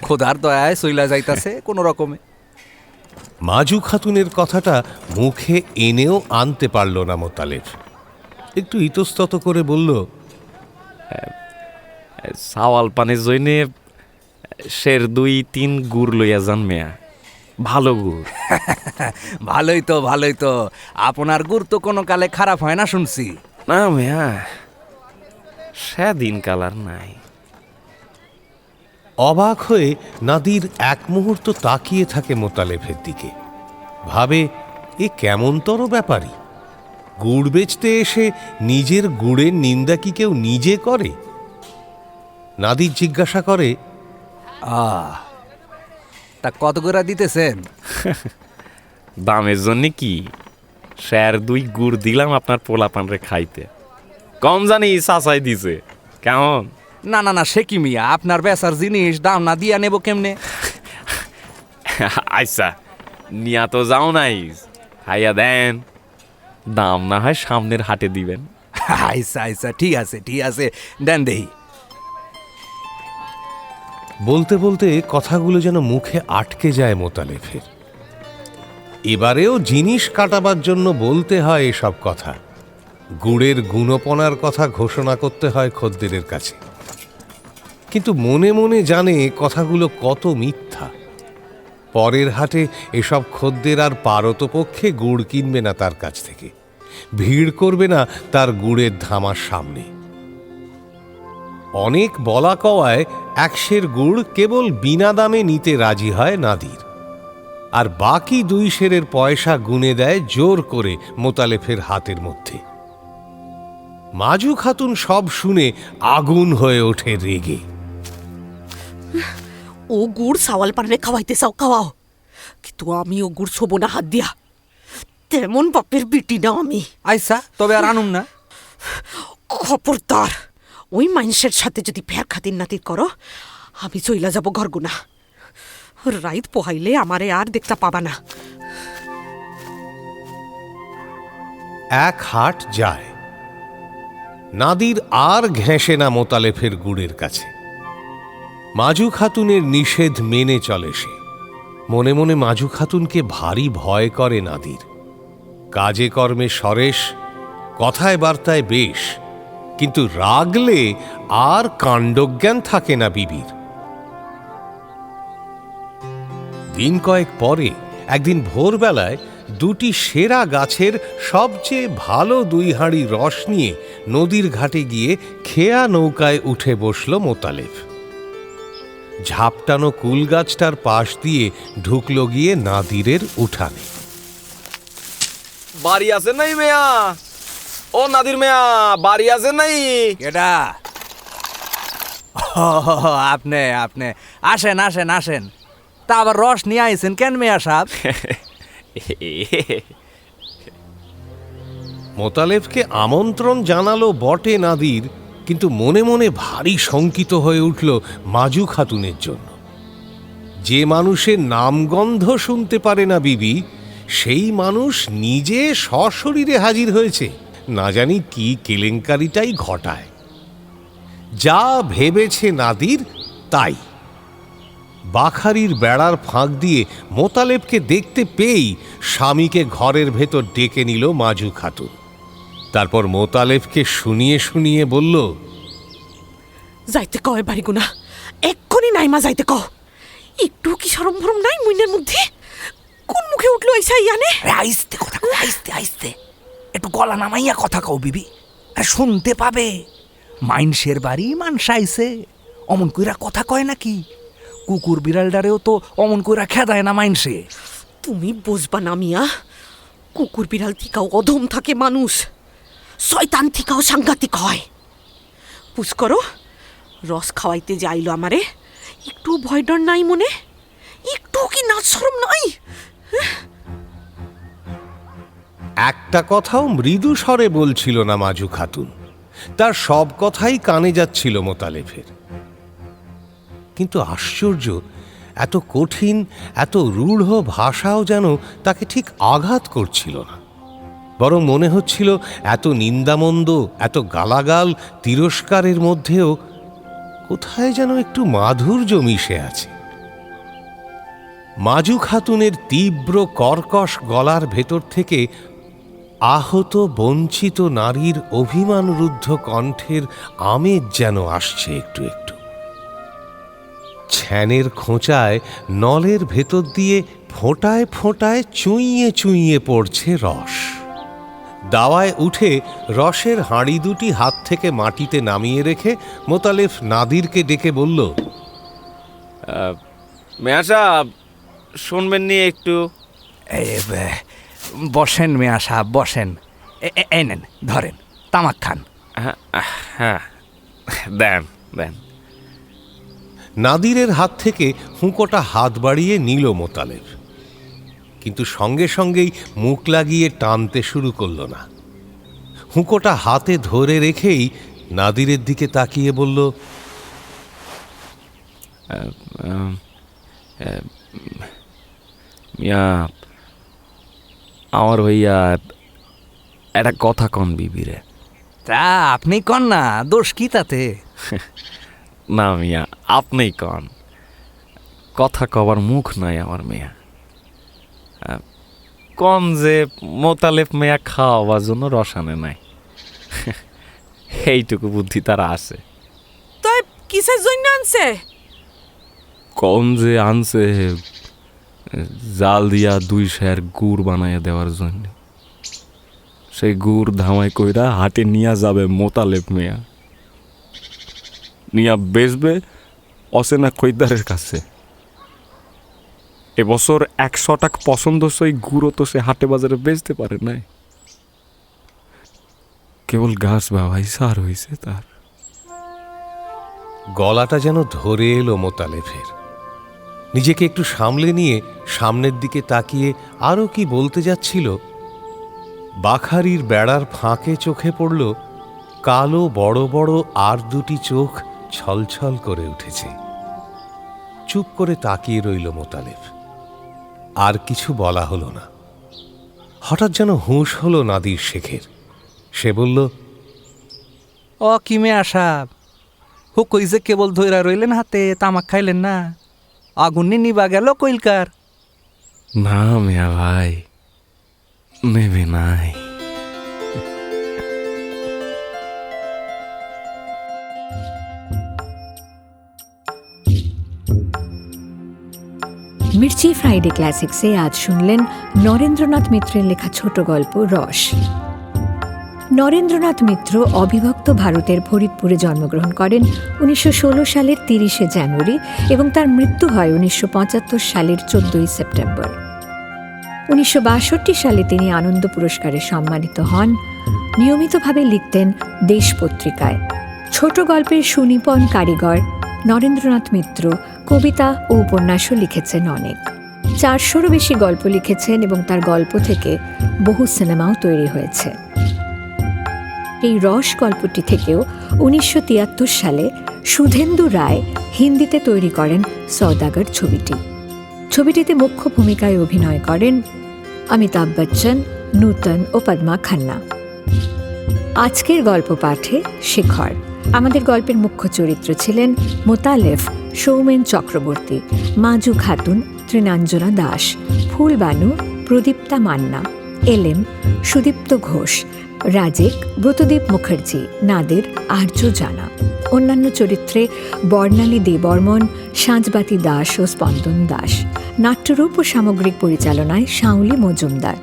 খোদার দয়ায় চইলা যাইতাছে কোনো রকমে। মাজু খাতুনের কথাটা মুখে এনেও আনতে পারল না মোতালেফ। একটু ইতস্তত করে বলল, সাওয়াল পানের জন্যে শের 2-3 গুড় লইয়া যান মিয়া, ভালো গুড়। ভালোই তো, ভালোই তো। আপনার গুড় তো কোনো কালে খারাপ হয় না শুনছি। না মিয়া, সেদিন কালার নাই। অবাক হয়ে নাদির এক মুহূর্ত তাকিয়ে থাকে মোতালেফের দিকে। ভাবে, এ কেমনতর ব্যাপারই! গুড় বেচতে এসে নিজের গুড়ের নিন্দা কি কেউ নিজে করে? নাদির জিজ্ঞাসা করে, তা কত করে দিতেছেন? দামের জন্য কি, শের 2 গুড় দিলাম আপনার পোলা পানরে খাইতে। কম জানি চাচাই দিছে। কেমন? না না না, সে কি মিয়া, আপনার বেচার জিনিস দাম না দিয়া নেব কেমনে? আচ্ছা, নিয়া তো যাও নাই, খাইয়া দেন। দাম না হয় সামনের হাটে দিবেন। আচ্ছা আচ্ছা, ঠিক আছে ঠিক আছে, দেন দেহি। বলতে বলতে কথাগুলো যেন মুখে আটকে যায় মোতালেফের। এবারেও জিনিস কাটাবার জন্য বলতে হয় এসব কথা। গুড়ের গুণপনার কথা ঘোষণা করতে হয় খদ্দেরের কাছে। কিন্তু মনে মনে জানে কথাগুলো কত মিথ্যা। পরের হাটে এসব খদ্দের আর পারতপক্ষে গুড় কিনবে না তার কাছ থেকে, ভিড় করবে না তার গুড়ের ধামার সামনে। অনেক বলা কওয়ায় 100 গুড় কেবল বিনা দামে নিতে রাজি হয় নাদির, আর বাকি 2 সেরের পয়সা গুনে দেয় জোর করে মোতালেফের হাতের মধ্যে। মাজু খাতুন সব শুনে আগুন হয়ে ওঠে রেগে। ও গুড় সাওয়াল পানরে খাওয়াইতে চাও খাওয়াও, কিন্তু আমি ও গুড় ছোবো না হাত দিয়া। তেমন বাপের বিটি না আমি। আচ্ছা, তবে আর আনুম না। খবরদার, ওই মানুষের সাথে যদি ফের খাতির নাতির করো, আমি চইলা যাব ঘরগুনা। রাইত পোহাইলে আমারে আর দেখতে পাবা না। এক হাট যায়, নাদির আর ঘেঁষে না মোতালেফের গুড়ের কাছে। মাজু খাতুনের নিষেধ মেনে চলে সে। মনে মনে মাজু খাতুনকে ভারী ভয় করে নাদির। কাজে কর্মে সরেশ, কথায় বার্তায় বেশ, কিন্তু রাগলে আর কাণ্ডজ্ঞান থাকে না বিবির। দিন কয়েক পরে একদিন ভোরবেলায় 2টি সেরা গাছের সবচেয়ে ভালো 2 হাঁড়ি রস নিয়ে নদীর ঘাটে গিয়ে খেয়া নৌকায় উঠে বসল মোতালেফ। ঝাপটানো কুল গাছটার পাশ দিয়ে ঢুকলো গিয়ে নাদিরের উঠানে। বাড়ি আছে নাই মেয়া? ও নাদির মেয়া, বাড়ি আছে নাই? কেডা? আপনি আপনি আসেন আসেন আসেন। তা আবার রস নিয়ে আইছেন কেন মেয়া সাহেব? মোতালেবকে আমন্ত্রণ জানালো বটে নাদির, কিন্তু মনে মনে ভারী শঙ্কিত হয়ে উঠল মাজু খাতুনের জন্য। যে মানুষের নামগন্ধ শুনতে পারে না বিবি, সেই মানুষ নিজে সশরীরে হাজির হয়েছে, না জানি কি কেলেঙ্কারিটাই ঘটায়। যা ভেবেছে নাদির তাই। বাখারির বেড়ার ফাঁক দিয়ে মোতালেবকে দেখতে পেয়েই স্বামীকে ঘরের ভেতর ডেকে নিল মাজু খাতুন। তারপর মোতালেবকে শুনিয়ে শুনিয়ে বলল, যাইতে কয় বাড়ি গুনা, এক্ষুনি নাইমা যাইতে ক। একটু কি সরম ভরম নাই মুইনের মধ্যে? কোন মুখে উঠলো এই সাইয়ানে? আইস্তে কথা কও, আইস্তে আইস্তে, একটু গলা নামাইয়া কথা কও বিবি, আর শুনতে পাবে। মাইনসের বাড়ি মানুষ আইছে, অমন কইরা কথা কয় নাকি? কুকুর বিড়ালটারেও তো অমন কইরা খেদায় না মাইনসে। তুমি বুঝবা না মিয়া, কুকুর বিড়াল থিকাও অধম থাকে মানুষ, শয়তান থিকাও সাংঘাতিক হয়। পুষ করো, রস খাওয়াইতে যাইলো আমারে, একটু ভয় ডর নাই মনে? একটু কি না শরম নাই? একটা কথাও মৃদু স্বরে বলছিল না মাজু খাতুন, তার সব কথাই কানে যাচ্ছিল মোতালেবের। কিন্তু আশ্চর্য, এত কঠিন এত রূঢ় ভাষাও যেন তাকে ঠিক আঘাত করছিল না, বরং মনে হচ্ছিল এত নিন্দামন্দ, এত গালাগাল তিরস্কারের মধ্যেও কোথায় যেন একটু মাধুর্য মিশে আছে। মাজু খাতুনের তীব্র কর্কশ গলার ভেতর থেকে আহত বঞ্চিত নারীর অভিমানরুদ্ধ কণ্ঠের আমেজ যেন আসছে একটু একটু। ছ্যানের খোঁচায় নলের ভেতর দিয়ে ফোঁটায় ফোঁটায় চুইয়ে চুইয়ে পড়ছে রস। দাওয়ায় উঠে রসের হাঁড়ি দুটি হাত থেকে মাটিতে নামিয়ে রেখে মোতালেব নাদিরকে ডেকে বলল, মেয়া সাহেব শুনবেন নি একটু? বসেন মেয়া সাহেব বসেন, এই নেন ধরেন তামাক খান। হ্যাঁ দেন দেন। নাদিরের হাত থেকে হুঁকোটা হাত বাড়িয়ে নিল মোতালেব, কিন্তু সঙ্গে সঙ্গেই মুখ লাগিয়ে টানতে শুরু করল না। হুঁকোটা হাতে ধরে রেখেই নাদিরের দিকে তাকিয়ে বলল, মিয়া আমার ভাইয়া একটা কথা কন বিবিরে। তা আপনি কন না, দোষ কি তাতে? না মিয়া আপনিই কন, কথা কবার মুখ নাই আমার মেয়া। কন যে মোতালেব মেয়া খাওয়াবার জন্য রসানে নাই, এইটুকু বুদ্ধি তারা আছে। তাই কিসের জন্য আনছে? কন যে আনছে জাল দিয়া 2 সের গুড় বানাইয়া দেওয়ার জন্য। সেই গুড় ধামাই কইরা হাটে নিয়া যাবে মোতালেব মেয়া, নিয়া বেচবে অচেনা খরিদ্দারের কাছে। এবছর 100 টাকা পছন্দসই গুড়ও তো সে হাটে বাজারে বেচতে পারে নাই, কেবল গাছ বাবাই সার হয়েছে তার। গলাটা যেন ধরে এলো মোতালেবের। নিজেকে একটু সামলে নিয়ে সামনের দিকে তাকিয়ে আরও কি বলতে যাচ্ছিল, বাখারির বেড়ার ফাঁকে চোখে পড়ল কালো বড় বড় আর 2টি চোখ ছলছল করে উঠেছে। চুপ করে তাকিয়ে রইল মোতালেব, আর কিছু বলা হলো না। হঠাৎ যেন হুঁশ হলো নাদির শেখের। সে বলল, ও কি মেয়া সাহেব, হুকই যে কেবল ধইরা রইলেন হাতে, তামাক খাইলেন না? আগুন নিবা গেল কইলকার? না মিয়া ভাই, নেবে নাই। মির্চি ফ্রাইডে ক্লাসিক্সে আজ শুনলেন নরেন্দ্রনাথ মিত্রের লেখা ছোট গল্প রস। নরেন্দ্রনাথ মিত্র অবিভক্ত ভারতের ফরিদপুরে জন্মগ্রহণ করেন 1916 সালের 30শে জানুয়ারি এবং তার মৃত্যু হয় 1975 সালের 14ই সেপ্টেম্বর। 1962 সালে তিনি আনন্দ পুরস্কারে সম্মানিত হন। নিয়মিতভাবে লিখতেন দেশ পত্রিকায়। ছোট গল্পের সুনিপুণ কারিগর নরেন্দ্রনাথ মিত্র কবিতা ও উপন্যাসও লিখেছেন অনেক। 400-রও বেশি গল্প লিখেছেন এবং তার গল্প থেকে বহু সিনেমাও তৈরি হয়েছে। এই রস গল্পটি থেকেও 1973 সালে সুধেন্দু রায় হিন্দিতে তৈরি করেন সওদাগর ছবিটি। ছবিটিতে মুখ্য ভূমিকায় অভিনয় করেন অমিতাভ বচ্চন, নূতন ও পদ্মা খান্না। আজকের গল্প পাঠে শেখর। আমাদের গল্পের মুখ্য চরিত্র ছিলেন মোতালেফ সৌমেন চক্রবর্তী, মাজু খাতুন ত্রিনাঞ্জনা দাস, ফুলবানু প্রদীপ্তা মান্না, এলএম সুদীপ্ত ঘোষ, রাজেক ব্রতদীপ মুখার্জি, নাদের আর্য জানা। অন্যান্য চরিত্রে বর্ণালী দেববর্মন, সাঁজবাতি দাস ও স্পন্দন দাস। নাট্যরূপ ও সামগ্রিক পরিচালনায় শাওলি মজুমদার।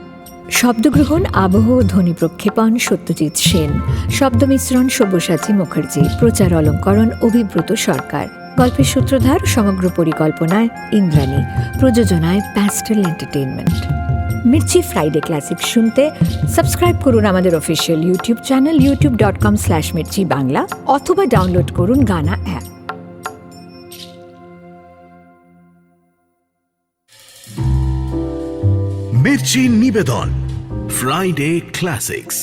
শব্দগ্রহণ, আবহ ও ধ্বনি প্রক্ষেপণ সত্যজিৎ সেন, শব্দ মিশ্রণ সব্যসাচী মুখার্জি, প্রচার অলঙ্করণ অভিব্রত সরকার। গল্পের সূত্রধার, সমগ্র পরিকল্পনায় ইন্দ্রাণী, প্রযোজনায় pastel entertainment. Mirchi Friday classic শুনতে সাবস্ক্রাইব করুন আমাদের official YouTube channel youtube.com/mirchi Bangla অথবা ডাউনলোড করুন গানা অ্যাপ। মির্চি নিবেদন ফ্রাইডে ক্লাসিক্স।